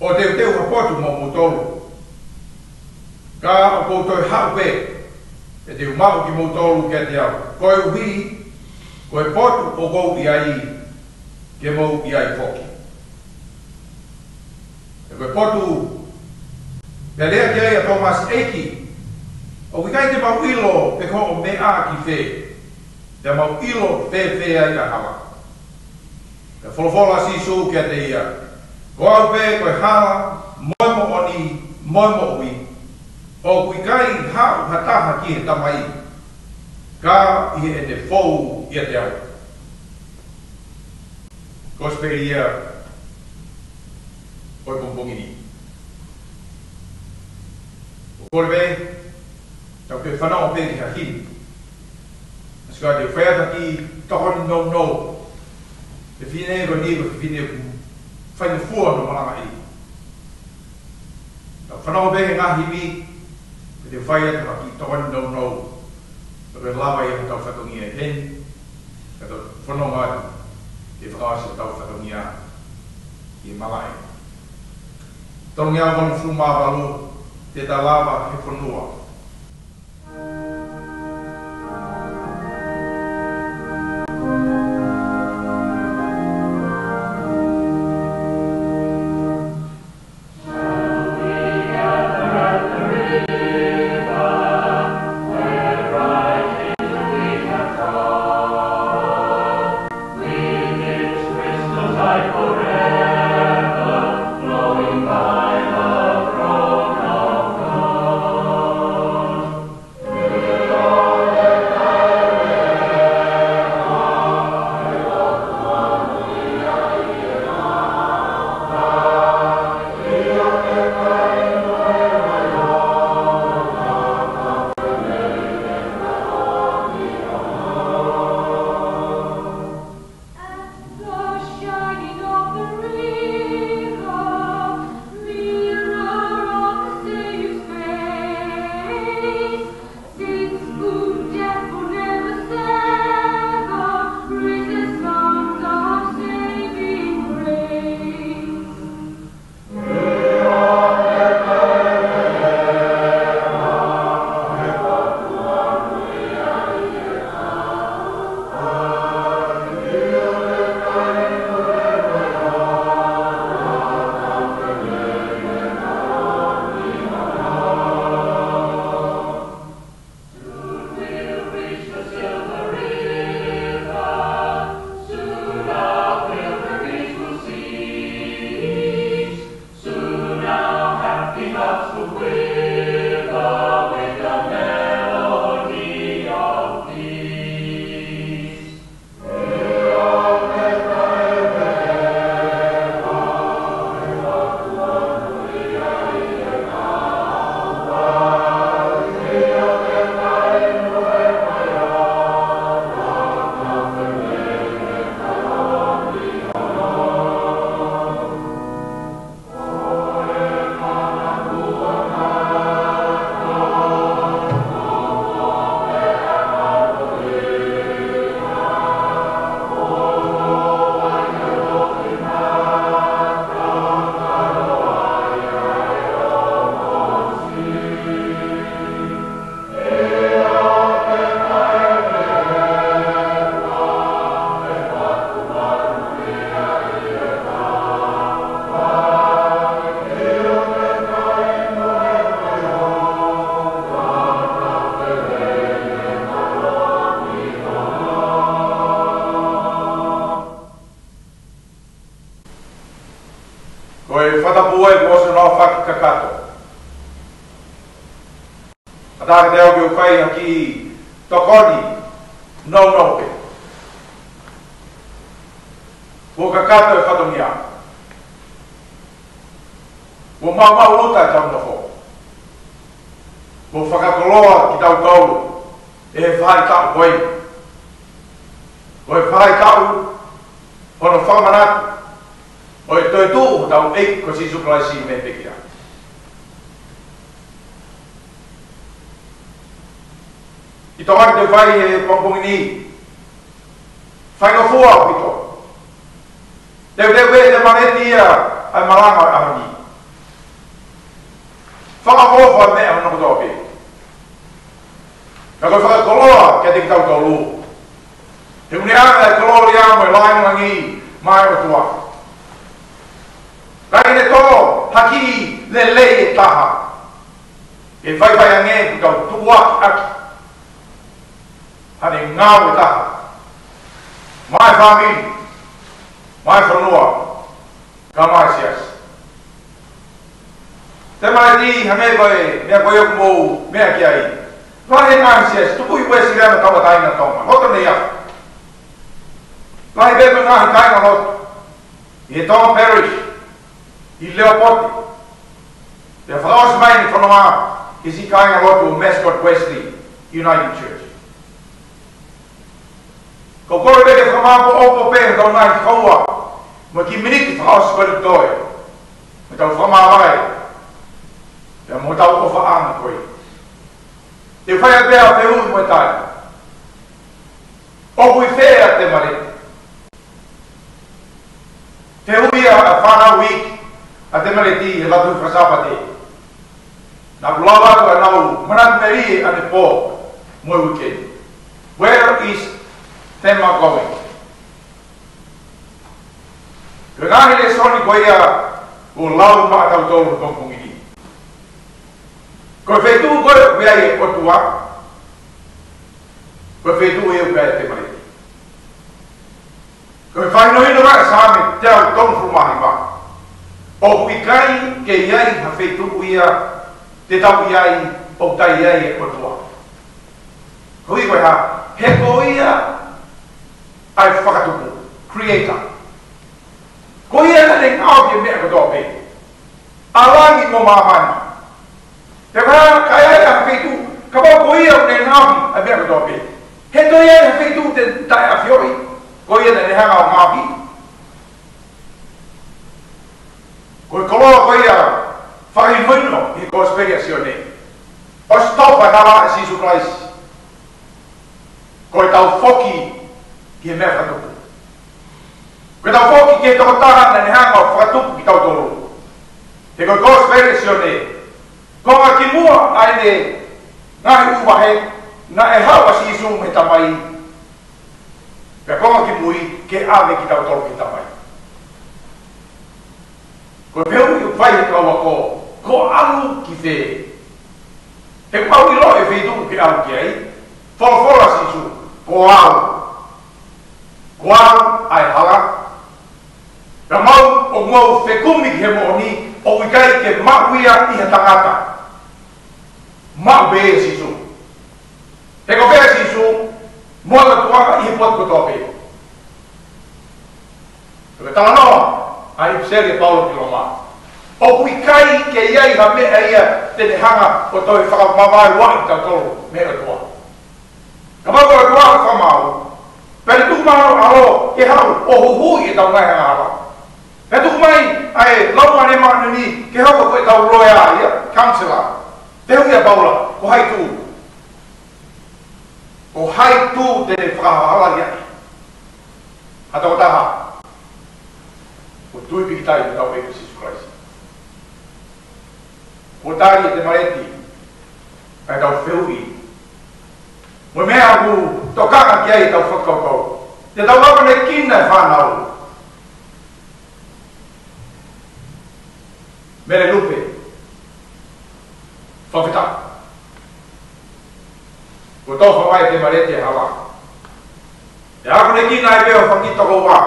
Speaker 2: O teu hapotu mo mo tolu. Ka o koutou haupe. E teu mau ki mo tolu ke te au. Koe uhi, koe potu o kou iai ke mo iai foki. E koe potu pe lea ke a Thomas Eki. O wikai te mau ilo pe ko o mea ki fe. Te mau ilo fe ai ka hawa. Ka wholofola si su ke te ia. Ko au pe koe hala, moimo oni, moimo ui. O wikai hau hataha ki he tamai. Ka i e te fou i te au. Ko speri ia koe pompongini. O kore pe, tau ke whanau pe ki hakini. Ska te whaata ki tohoni no. Te whine ko niwa ki whine ku whaine fua no malanga i. Tau whanau pe ngahi mi, te whaata ki tohoni no. Tau lawa i tau whatongi e hen, tau whanau ngāti, te whakaasa tau whatongi a i malai. Tau ngā wanu whumāwalu, te ta lava he whanua. whatapuai ko se no whakakato. Ataka te au ki o kai haki tokoni no pe. Ko kakato e whatongia. Ko mau uta e tau nofo. Ko whakakoloa ki tau tauru e he whai tau koe. Ko e whai tau ono whamanatu. O e toi tū tau eik ko si suklaisi me pekia. I tō haki te whai e pongpongini. whaingafua pito. Teu te manetia ai maranga ahani. Whakamofa mea hana kotopi. Ka koe whakakoloa kia te tau tolu. Te uneanga e kolori amo e laingangi mai o tua. Kai ne tō haki le lei e taha. E whaiwhai ange ku tau tua aki. Hane ngāu e taha. Mai whamiri. Mai whanua. Ka mai sias. Te mai ti hange koe mea koe oku mou mea ki ai. Lai mai sias tupu i koe sirena tawa taina tonga. Hoto nei aku. Lai bebe ngahi kainga hoto. I he Tom Parrish. I Leopold. Te whakaos mai ni whanua. I si kainga hoto Mascot Wesley United Church. Ko kore beke whakamako opo pēn tau nai kaua. Mo ki miniki whakaos koe toi. Mo tau whakamawai. Te mo tau o whaanga koe. Te whaia pēa te ui mo tai. Oku i whea te mareti. Te ui a whanau wiki a te mareti e latu i whasapate. Nā kulawa ko e nau manat meri ane pō mo weekend. Where is Tema going? Ko ngahi le soni ko ia o lau maa tau tolu tongpungi ni. Ko whetu koe wea e o tua. Ko whetu e o wea te mareti. Ko whainohino maa saame te au tongfu mahi maa. O hui kai ke iai ha whetu ia te tau iai o tai iai e o tua. Hui koe ha, he ko ia ai whakatupu, creator. Ko ia na ne ngāo ki mea kotoa pe. Alangi mo māmani. Te whara kai ai a whetu, ka pau ko ia ne ngāo ki a mea kotoa pe. He to ia na whetu te tai a whioi, ko ia na ne hanga o ngāo ki. Ko i koloa ko ia whakimoino i ko speriasio ne. O stopa tala a Sisu Christ. Ko i tau whoki ki e mea whakatupu. Koe tau whoki ki e toko tahana ne hanga o whakatupu ki tau tolu. Te koe kos veresio ne. Konga ki mua ai ne ngahi uwahe na e hawa si isu me tamai. Pea konga ki mui ke ave ki tau tolu ki tamai. Koe peu i whai he kaua ko alu ki whe. He pau i loe whetu ki alu ki ai. Whora si isu. Ko alu. Kuang ai hala. Ka mau o mau whekumi ki he mohoni o wikai ke mauia i he tangata. Mau bea sisu. He ko bea sisu, mua ka tuanga i he pot kotoa pe. Ka tala noa, ai pseri Paulo Kiloma. O wikai ke iai ha mea ia tene hanga o toi whakamawai wai tau tolu mea tua. Ka mau ka tuanga whamau. Pera tuku maro alo ke hau o huhui e tau ngai hanga hawa. Pera tuku mai ai lau ane manu ni ke hau koe tau loea ia, councillor. Te hui a Paula, ko hai tū. Ko hai tū tene whakahala ia. Hata o taha. Ko tui pikitai te tau eku Sisu Christ. Ko tari e te mareti. Ai tau whiui. Mo mea aku tokanga ki ai tau whakaukau. Te tau waka ne kina e whanau. Mere lupe. Whawhita. Ko tau whawai te marete e hawa. Te aku ne kina e peo whakitoko wā.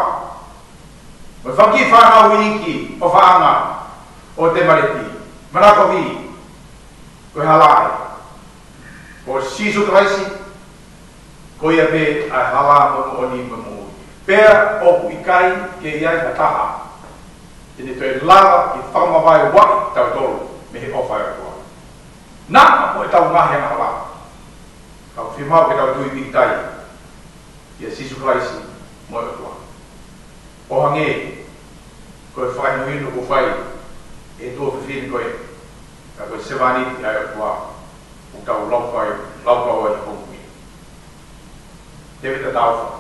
Speaker 2: Mo whaki whanau iki o whaanga o te marete. Manako vi. Ko halai. Ko Sisu Christ. Ko ia pe ai hala mo oni mo. Pea o ikai ke iai ka taha. Tene toi lava ki whamawai wai tau tolu me he ofai atua. Nā mo e tau ngahi anga hala. Kau whimau ke tau tui pikitai. Ia Sisu Christ mo e atua. O hange, koe whainuhinu ko whai e tua whiwhini koe. Ka koe sewani i ai atua. O tau laupau ai hongu. Te weta tauwha.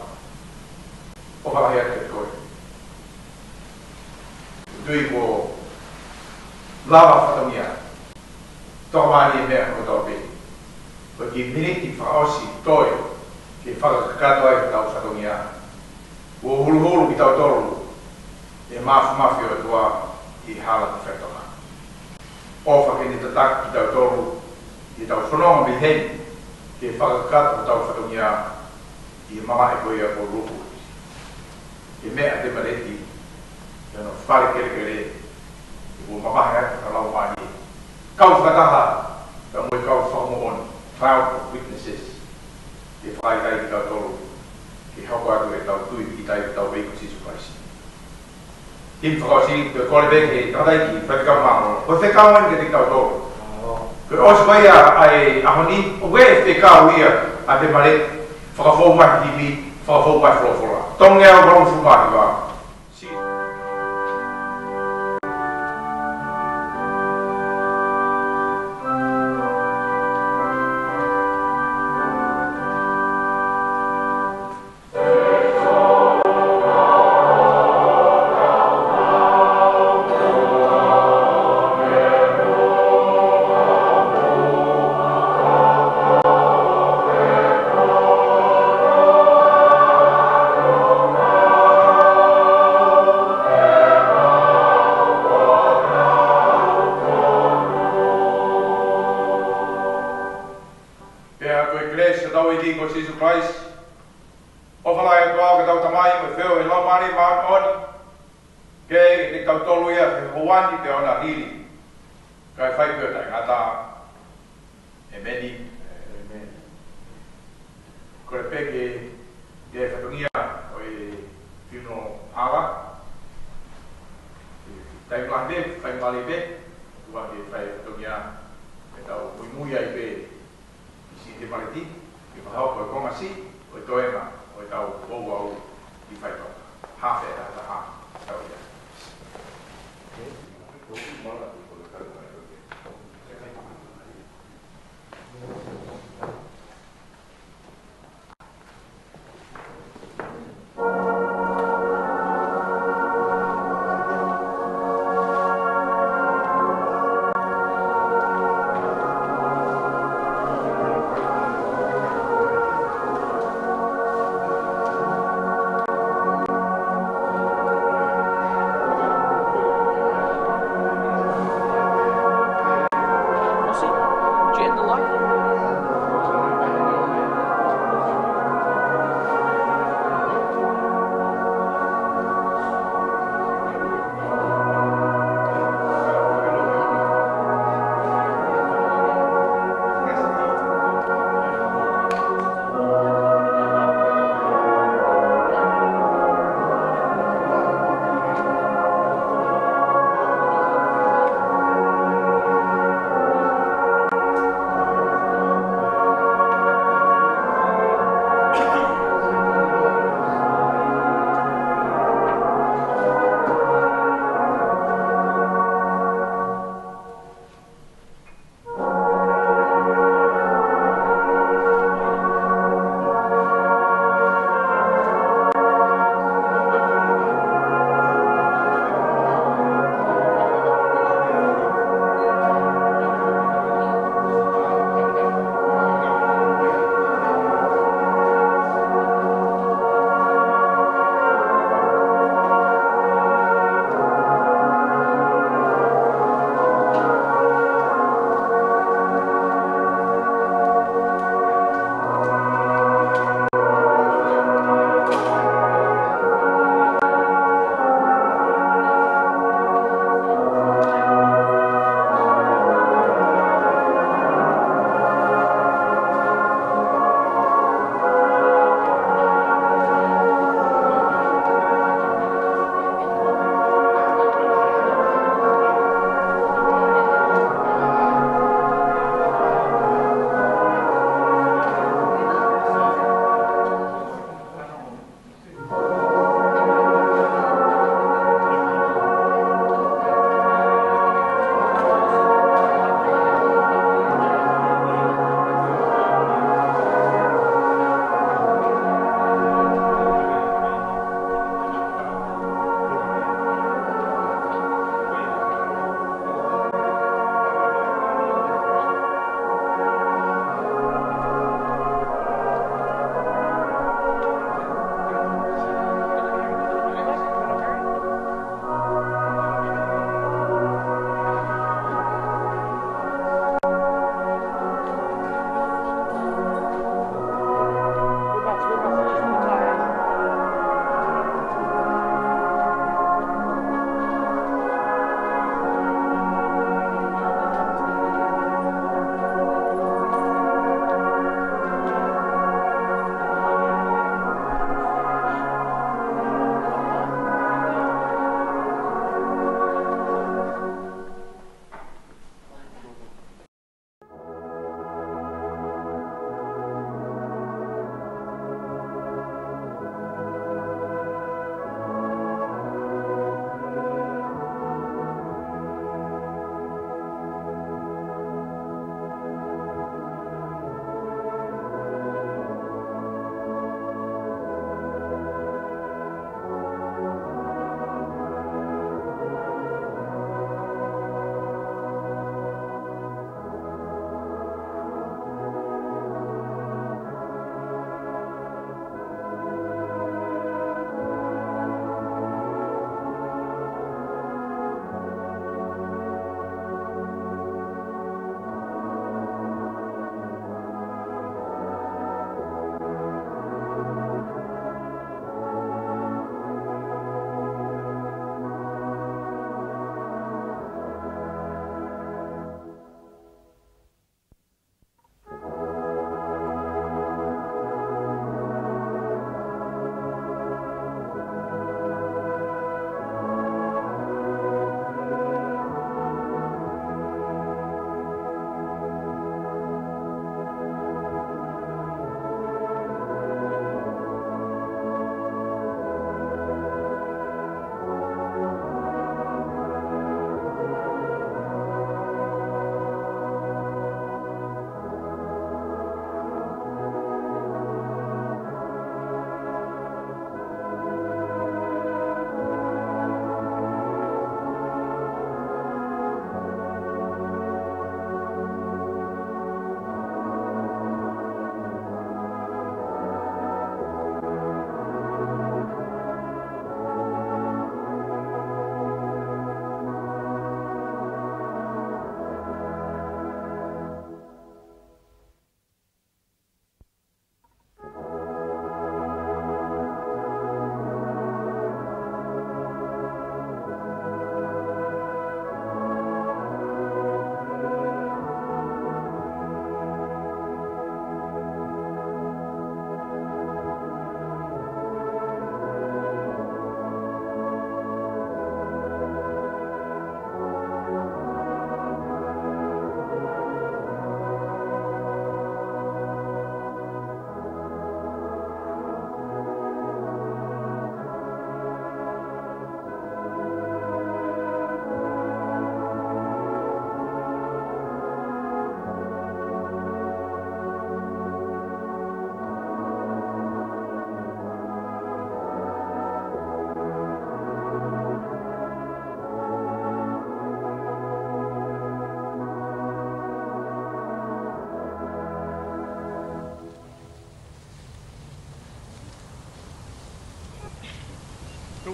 Speaker 2: lava whatongia. Tōmani e mea kotope. Ko ki miniti whaosi toi ki whakakato ai tau whatongia. Ua hulu ki tau toru e mafu o tua i hala ki whatonga. Ofa ki ni tatak ki tau toru i tau whanonga mi hei ki whakakato tau whatongia i mama e koe a ko rupu. E mea te mareti i ano whare kere ua mamahe atu ka lau mani. Kau whakataha ka moe kau whakamoon cloud of witnesses e whaitai ki tau toru ki hoko atu e tau tui ki tai tau veiko Sisu Christ. Tim whakausi te kore beke tatai ki whatikau mamo. Ko whekau ane ke te tau toru. Ko osi mai ai ahoni o we whekau ia a te mareti whakafou mai TV, whakafou mai whakafora. Tonge au rong sumati wā.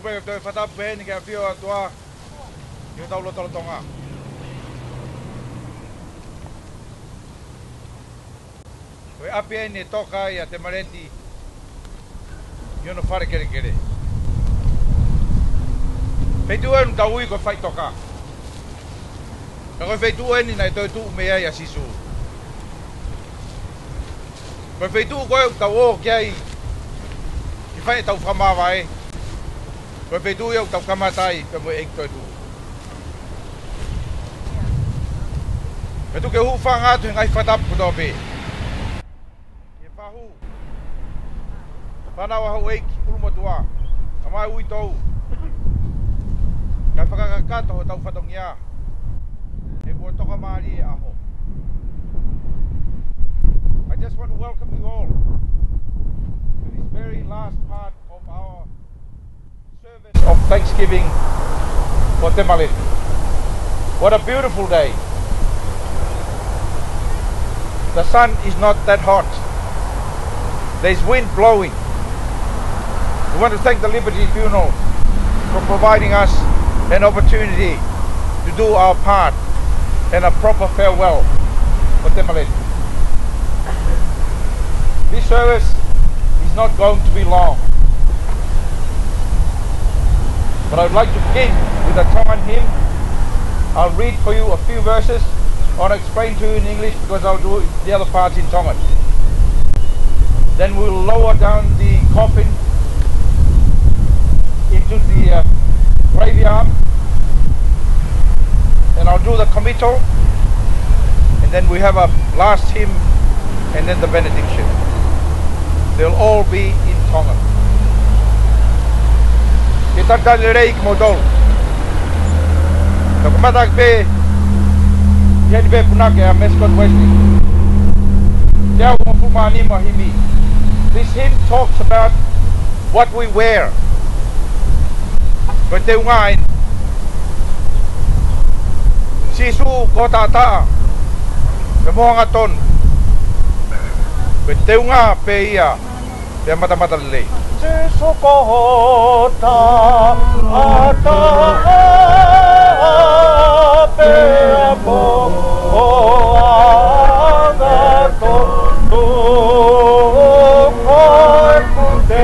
Speaker 2: pe to fata pe ni ka pio tua. Yo tau lo tonga. Koe api ni toka ia te mareti. Yo no fare kere. Feitua un taui ko fai toka. Koe feitua ni nai toi tu mea ia sisu. Koe feitua koe tau kiai. I fai tau whamawa e. Koe feitua iau tau kamatai ka mo eik toi tu. Koe tu ke hu whangatu ngai whatap kuto pe. Ke whahu. Whanau hau eik ulumatua. Amai ui tau. Kai whakakakato ho tau whatongia. E mua toka maari e aho. I just want to welcome you all to this very last part of our service of Thanksgiving for Te Maleti. What a beautiful day. The sun is not that hot. There's wind blowing. We want to thank the Liberty Funerals for providing us an opportunity to do our part and a proper farewell for Te Maleti. This service is not going to be long, but I would like to begin with a Tongan hymn. I'll read for you a few verses. I want to explain to you in English because I'll do the other parts in Tongan. Then we'll lower down the coffin into the graveyard, and I'll do the committal, and then we have a last hymn and then the benediction. They'll all be in Tongan. Ke tatale reik modol. Ka matak pe yani be punake a Mescott Wesley. Te au mafumani mahimi. This hymn talks about what we wear. Ko te ungain sisu ko tata ke moanga ton ko te unga pe ia te mata lei sisu ko tata pe po anga ton tu ko te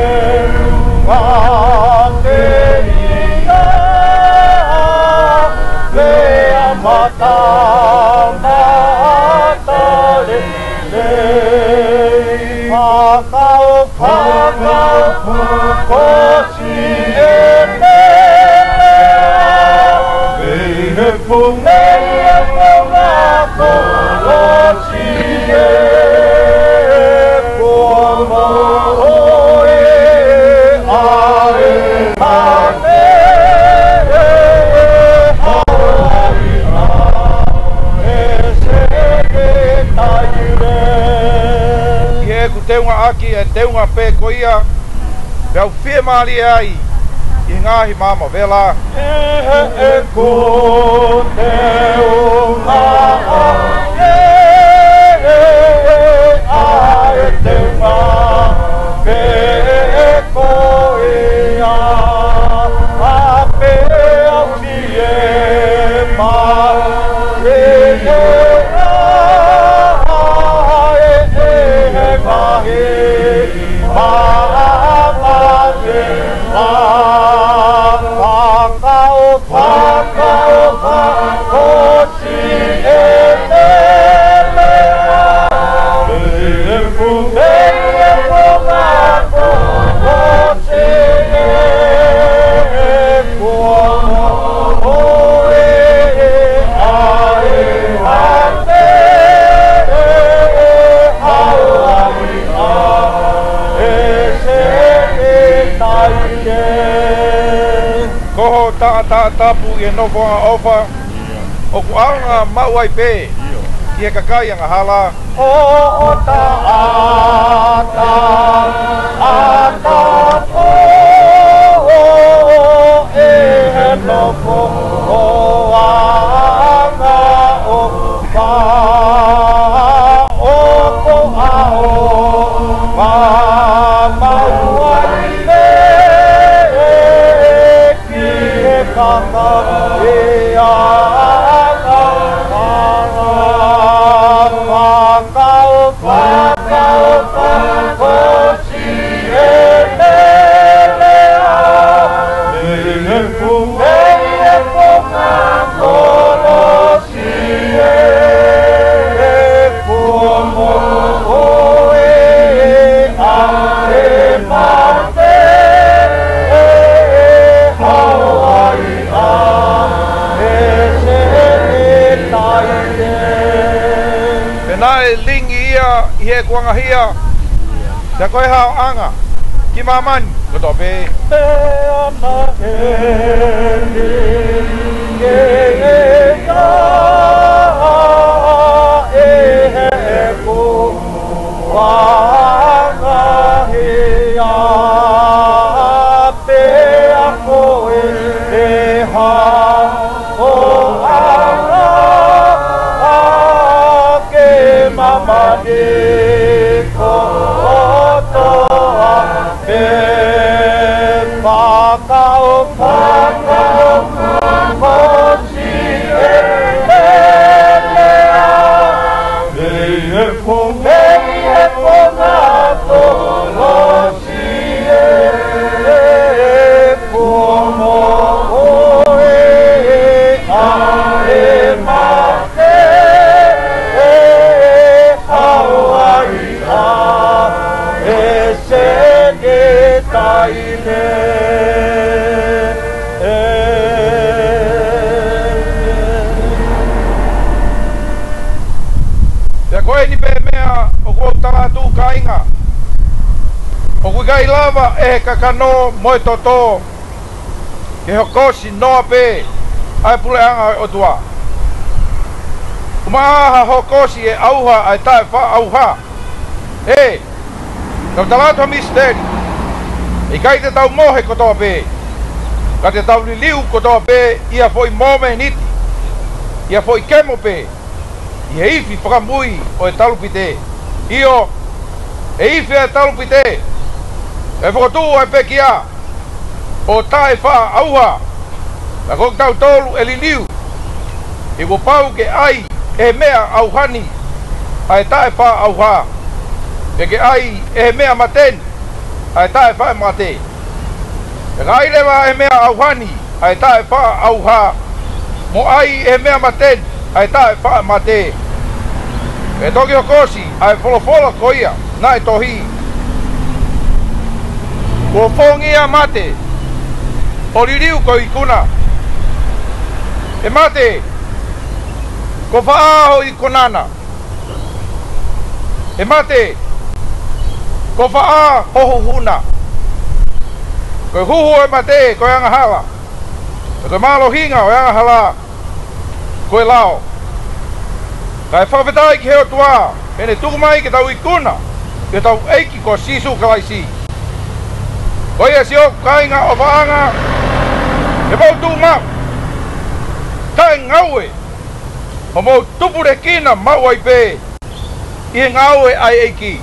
Speaker 2: teunga aki e teunga pe koia peo fie mali ai I ngahi mama vela e ko teunga ai teunga pe koia a pe au fie mali Koho tapu I no whanga ofa o ku aunga mauai pe Ki he kakai anga hala O taata po E he loko o anga ofa O ko ao mauai pe e kuangahia. Te koe hao anga. Ki mamani. Koto pe.
Speaker 5: Te ana e ko wangahia. Te ako e hao anga. Mama de kotoa be pakao mochi elea be nato mochi como oe mate
Speaker 2: Te koe ni pe mea o kou taratu ka inga. O kui kai lava e kakano moe toto. Ke hokosi noa pe ai puleanga o tua. Umaha hokosi e auha ai tae wha auha. E, kau taratu misteri. I kai te tau mohe kotoa pe. Ka te tau liliu kotoa pe ia foi mome niti. Ia foi kemo pe. Ia ifi whakamui o e talupite. Io, e ifi e talupite. E whakatu ai pe kia. O tae wha auha. La kong tau tolu e liliu. I ko pau ke ai e mea auhani. Ai tae wha auha. E ke ai e mea maten. Ai tae wha mate. E ka ailewa e mea auhani. Ai tae wha auha. Mo ai e mea maten. Ai tae wha mate. E toki o kosi. Ai folofolo ko ia. Na e tohi. Ko fongia mate. O liriu ko ikuna. E mate. Ko whaaho i konana. E mate. Ko whaa hohuhuna. Ko huhu e mate ko anga hawa. Ko malo hinga o anga hala. Ko e lao. Ka e whawhetai ki heo tua. Pene tukumai ke tau ikuna. Ke tau eiki ko sisu kalaisi. Ko ia si o kainga o whaanga. E mau tu mau. Tae ngaue. O mau tupure kina mau ai pe. I ngaue ai eiki.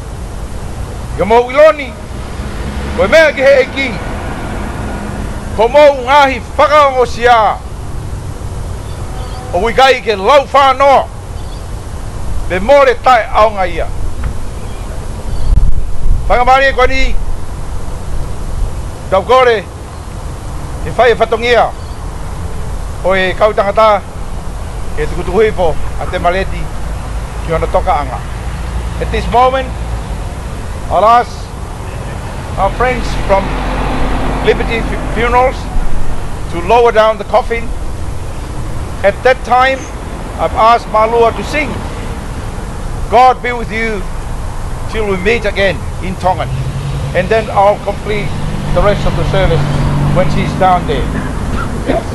Speaker 2: Yo mau iloni. Ko e mea ki he eiki. Ko mau ngahi whakaongo sia. O wikai ke lau whanoa. Me more tae aonga ia. Whangamari e koni. Tau kore. E whai e whatongia. O e kautangata. E tukutuhui po. A te maleti. Ki ona toka anga. At this moment, I'll ask our friends from Liberty Funerals to lower down the coffin. At that time, I've asked Malua to sing God Be With You Till We Meet Again in Tongan. And then I'll complete the rest of the service when she's down there. Yes.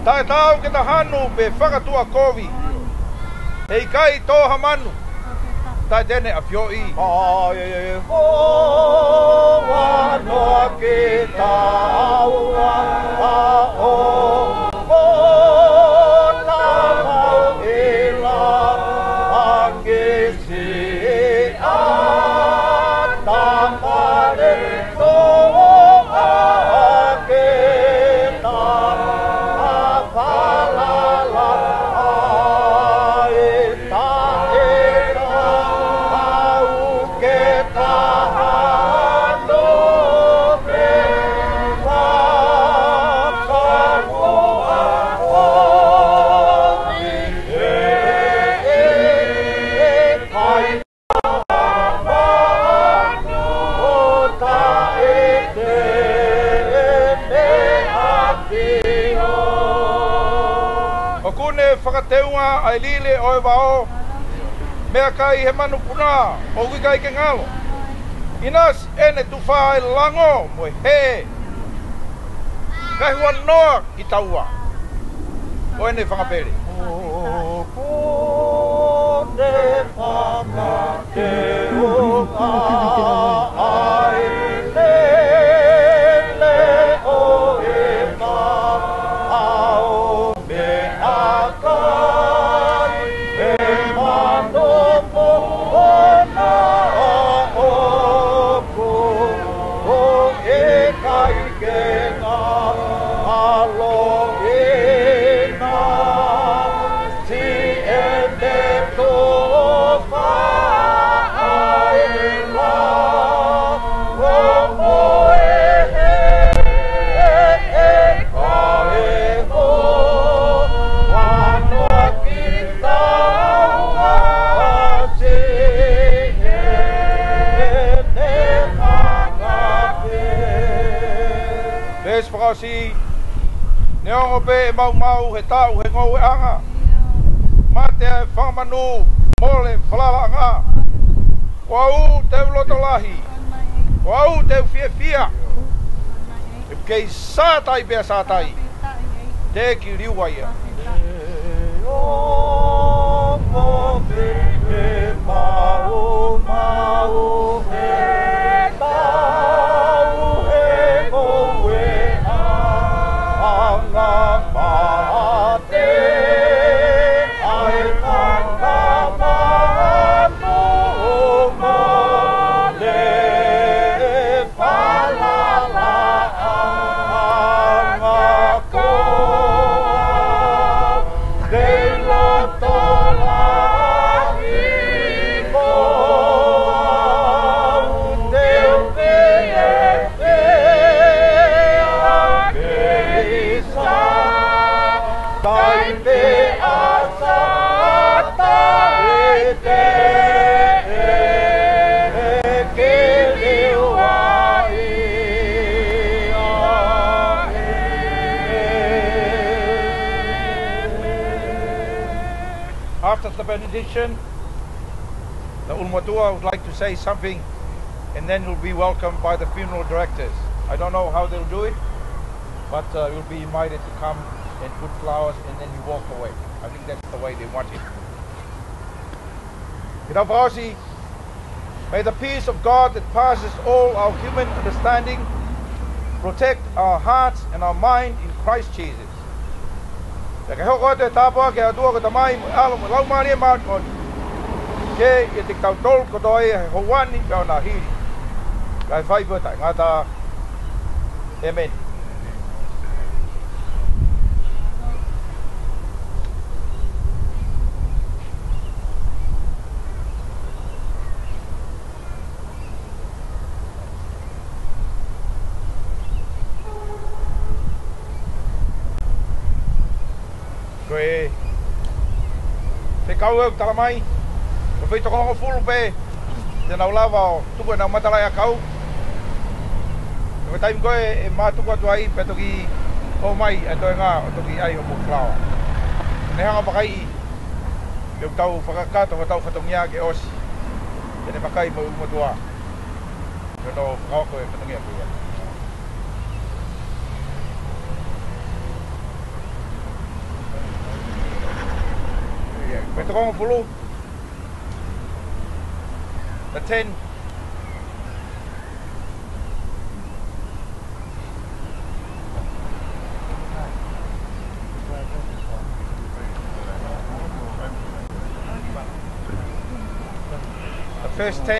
Speaker 6: tae tau ke ta hanu pe whakatua kovi. Hei kai toha manu. Tai tene a fioi.
Speaker 5: Ai ho wanoa ke taua a o o na mau ila a ke si a tamare so a ke ta a palala ai ta e ta au ke ta no pe pa pa o o ni e kai
Speaker 6: O kune whakateunga ai lile o e wao. Mea kai he manu puna o wikai ke ngalo. Inas ene tu whae lango mo he. Kai hua noa ki taua. O ene whakapere. Si neongo pe e mau he tau he ngau e anga mate e whamanu mole whalala anga wau te ulotolahi wau te fia e kei sātai pia sātai te ki riua ia After the benediction, the Ulmatua would like to say something and then you'll be welcomed by the funeral directors. I don't know how they'll do it, but you'll be invited to come and put flowers and then you walk away. I think that's the way they want it. Kirapaosi, may the peace of God that passes all our human understanding protect our hearts and our mind in Christ Jesus. Ke hoko te tāpua ke atua ko tamai alo mo lau mani e maut kon. Ke i te kautol ko toi he houani pe ona hiri. Kai whai putai ngata. Amen. Koe te kau e talamai ko whai toko hongo fulu pe te nau lava o tuku e nau matalai a kau ko taim koe e mātuku atu ai pe toki o mai e toi ngā o toki ai o muklawa ne hanga pakai e tau whakakato o tau whatongia ke osi e ne pakai mo umatua e no whakako e whatongia kuia kongo pulu. The 10. The first 10.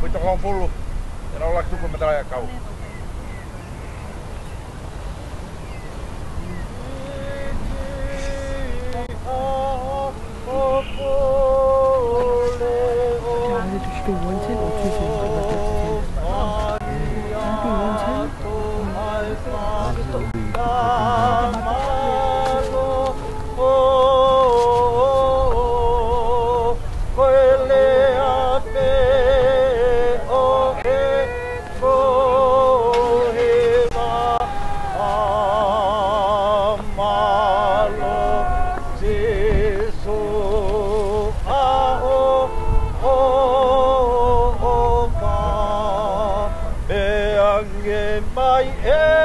Speaker 6: With the kongo pulu. And all like to come medalha kau.
Speaker 7: Do 110 or
Speaker 5: え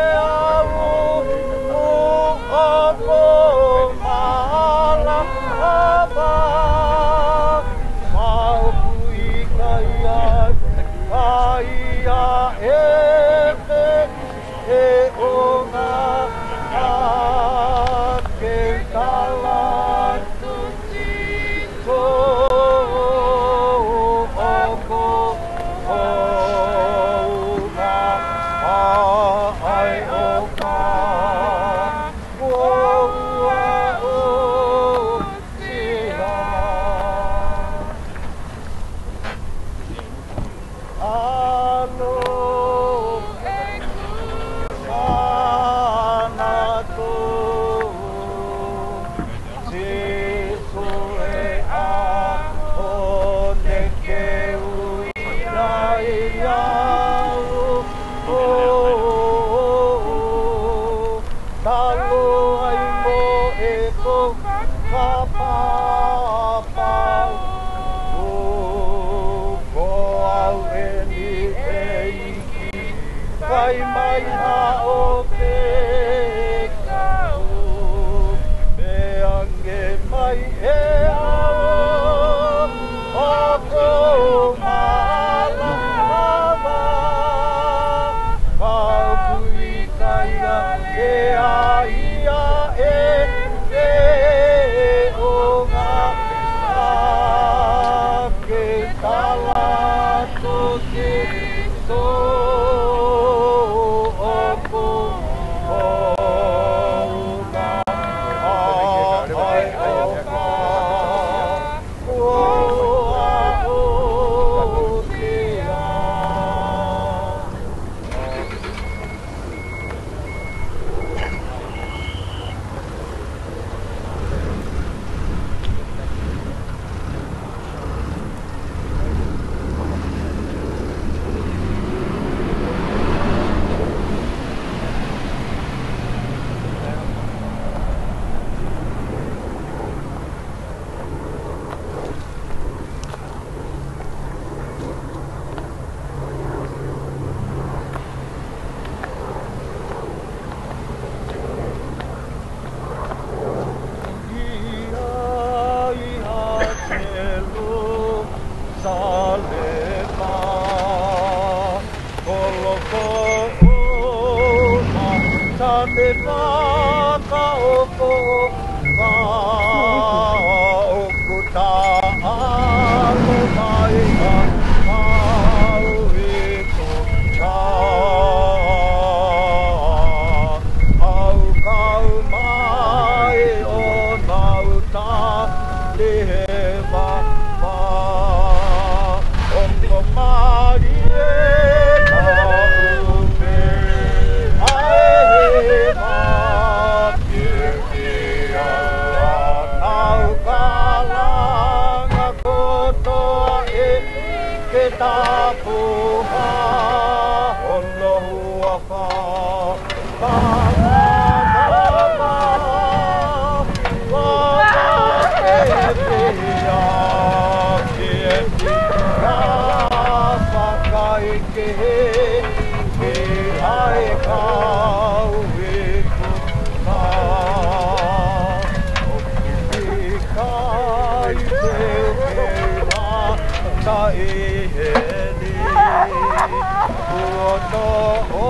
Speaker 5: to o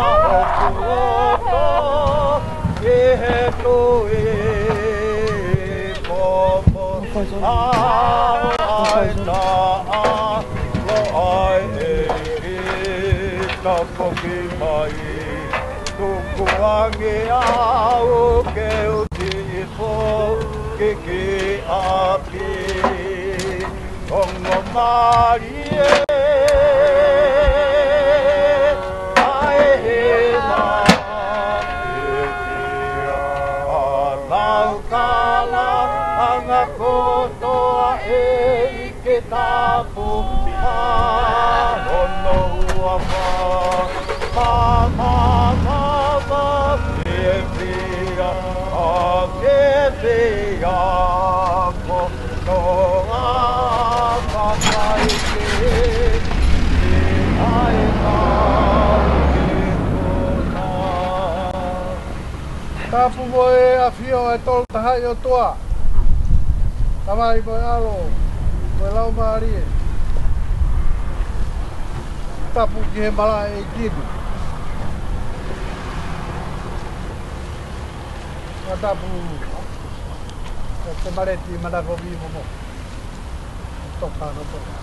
Speaker 5: aho e he to e popo ai ta lo ai e ta poki mai tuku ange au ke uti fo ke api ongo marie kotoa e ke tapu hono ua ma e pia a ke pia ko no a mai ke ai ka tapu moe a fio e tol tahai o toa Tamai boy alo, boy lau marie. Tapu ki he mala e kinu. Ka tapu te mareti manako mi momo. Toka no toka.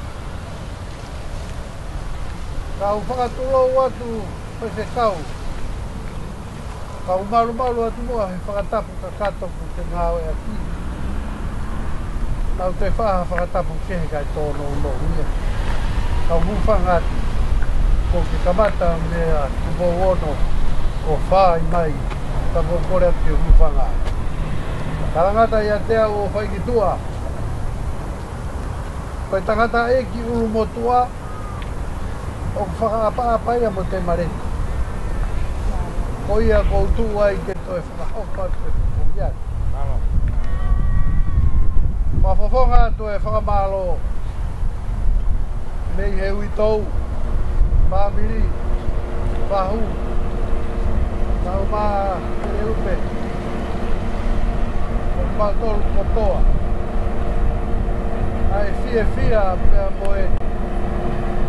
Speaker 5: Kau whakatulo watu pai se kau. Kau malu atu moa he whakatapu ka katopu te ngāo e aki. Tau te whaha whakatapu kehe kai tōno uno unia. Tau muwhangati, ko ke kamata mea tumo ono o whai mai, tamo kore atu ke muwhangati. Tarangata ia te au o whai ki tua. Pai tangata e ki uru mo tua, o whakaapa-apaia mo te mareti. Ko ia koutua i ke toi whakahopa te whukiati. Whafofonga to e whakamalo Mei he ui tau Pāmiri Whahu Tau mā e upe O mātolu kopoa Ai fia Pea moe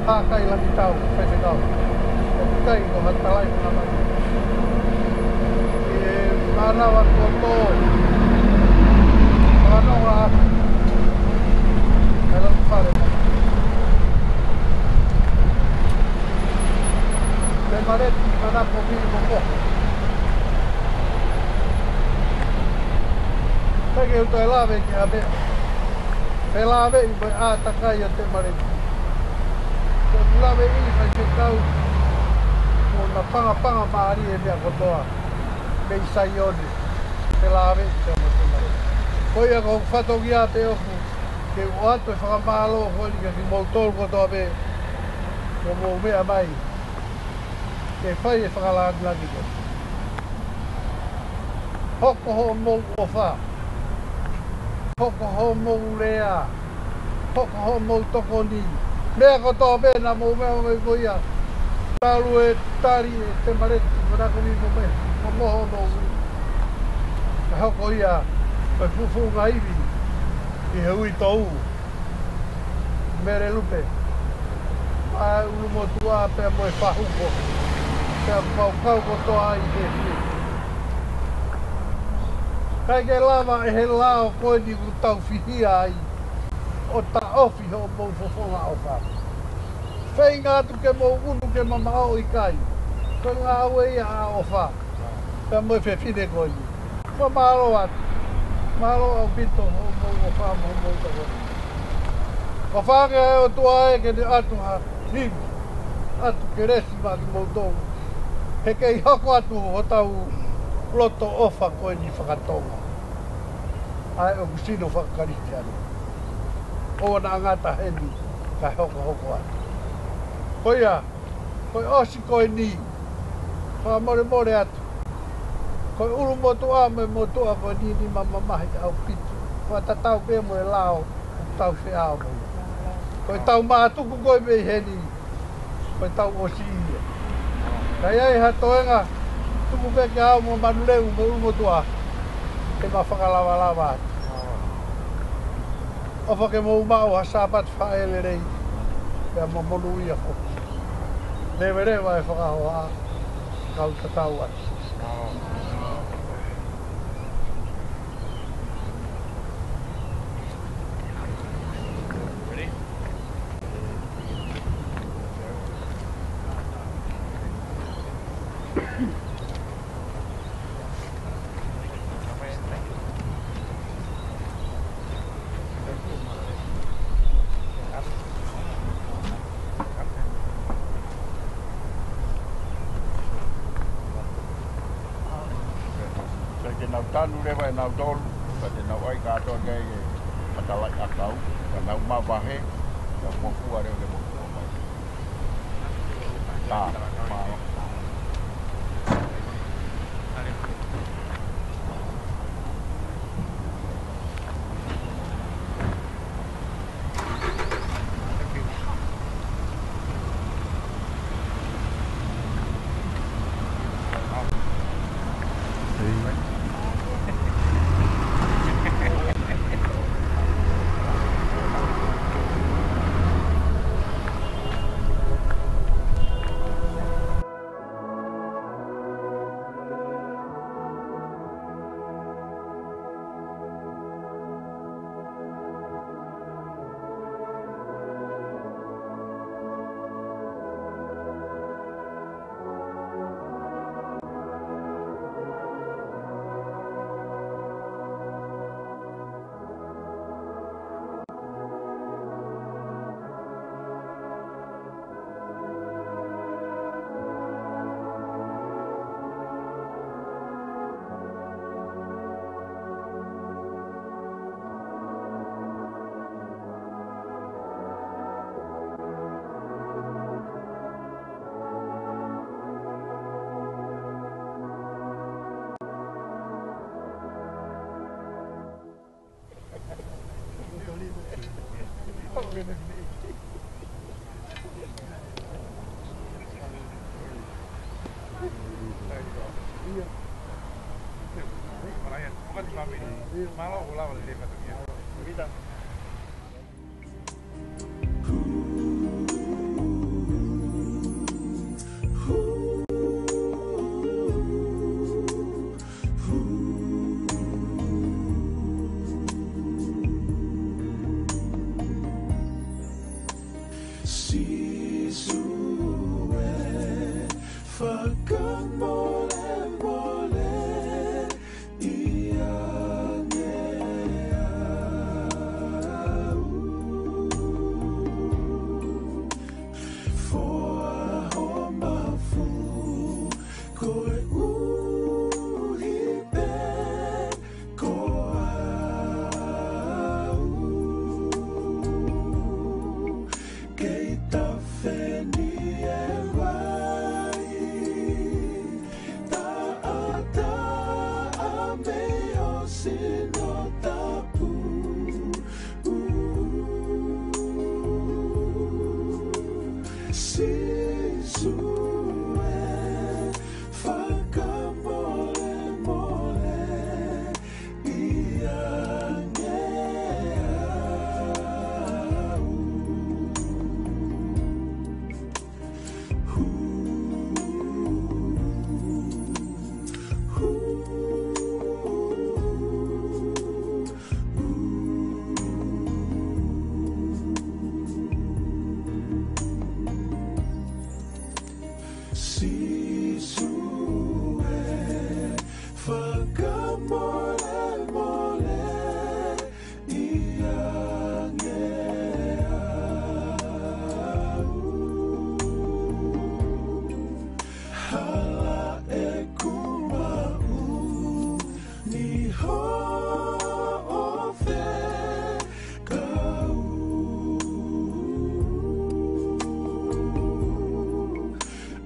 Speaker 5: Hākai langi tau Whewhekau E pukai ko hatalai kuna mai E mānawa kopoa Whanonga hatu Kailangu whare Te mareti manako mi moko Take uto e lawe ki a mea Te lawe i mai ātakai a te mareti Te lawe i mai se kau Ko na panga maari e mea kotoa Mei saione Te lawe i te mareti Koia ko whatoki a te oku Ke o ato e whakamalo honi ka ki mautolu kotoa me Ko mō mea mai Ke whai e whakalagi ko Hoko ho mou o wha Hoko ho mou rea Hoko ho mou toko ni Mea kotoa me na mō mea mai koia Talu e tari e te mareti Manako mi mō mea Ko moho mou Ka hoko ia Pai fufunga iwi I he ui tau Mere lupe Pai ulu mo tua Pea moe whahuko Pea kau kotoa i he fi Kai ke lava e he lao koe ni ku tau whihia ai O ta ofi ho mou fufunga o wha Whei ngātu ke mou unu ke mamao i kai Ko ngā aue ia a o wha Pea moe whine koe ni Ko malo atu Malo au pito ho mou o wha mo mou tako. Ko whange o tua e ke ne atu ha himi. Atu ke resi ma ki mou tongu. He kei hako atu ho tau ploto ofa koe ni whakatonga. Ai o kusino whakariti anu. O na ngata heni ka hoko atu. Koia, koi osi koe ni. Wha more atu. Koe uru motua me motua koe ni mama mahi au pitu. Koe ta tau pe mo e lao, tau se ao mo. Koe tau mātuku koe me heni. Koe tau osi ia. Kai ai ha toenga, tuku peke ao mo manuleu me uru motua. Ke ma whakalawa atu. Ofa ke mo umau ha sapat whaele rei. Pea mo monu ia hoki. Leverewa e whakahoa kau tatau atu.
Speaker 6: Nau tanu rewa e nau tolu, ka te nau ai kātoa kei e matalai akau, ka nau mawahe, ka mokua reo le mokua mai. Tā, maa.
Speaker 8: Malo volava le fotografie.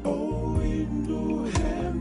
Speaker 9: Oh, in New Hampshire.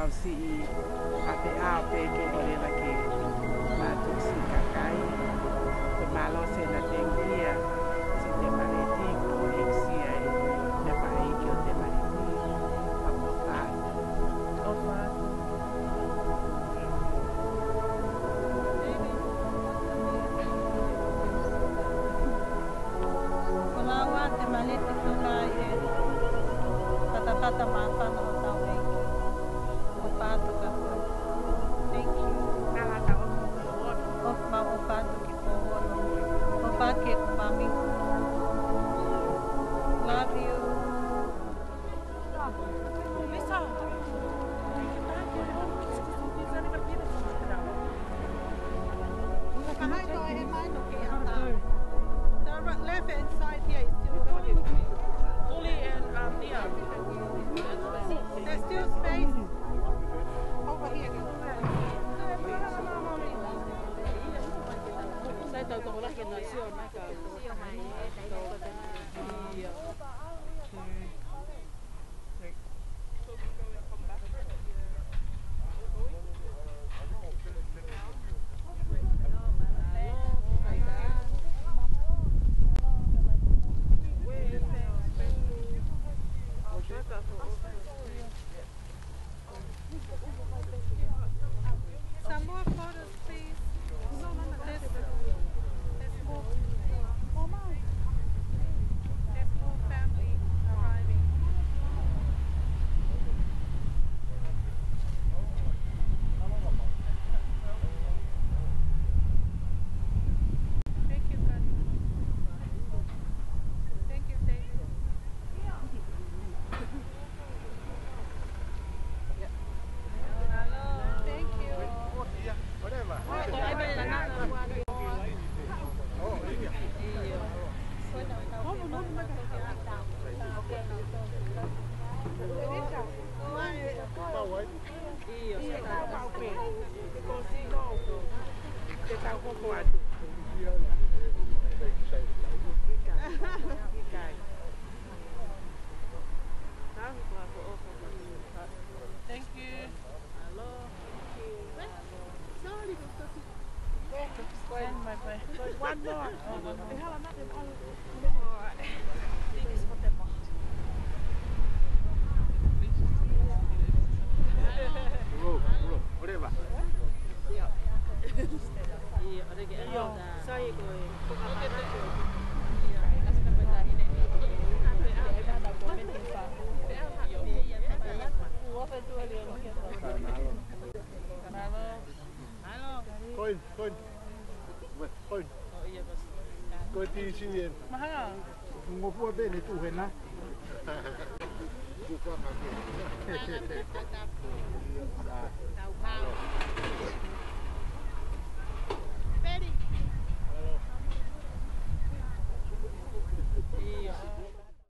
Speaker 9: mau si a pe ke ole la ke ma tu si kakai te malo se na tengia si te maleti ko si ai te pai ke te maleti a mo fa o fa
Speaker 10: Malawa te maleti ko kai tata mapa no tau e o pato ka thank you ala ta o ma o pato ki po o pa ke mami love you Lisa the left hand side here is still going. Uli and Nia. There's still space over here. Some more photos, please. There's more family arriving. Thank you, Kari. Thank you, David. Thank you. Thank you. One more.
Speaker 5: Koin. Koin di sini.
Speaker 9: Mahal.
Speaker 5: Ngopo bene tu hena.
Speaker 10: Tao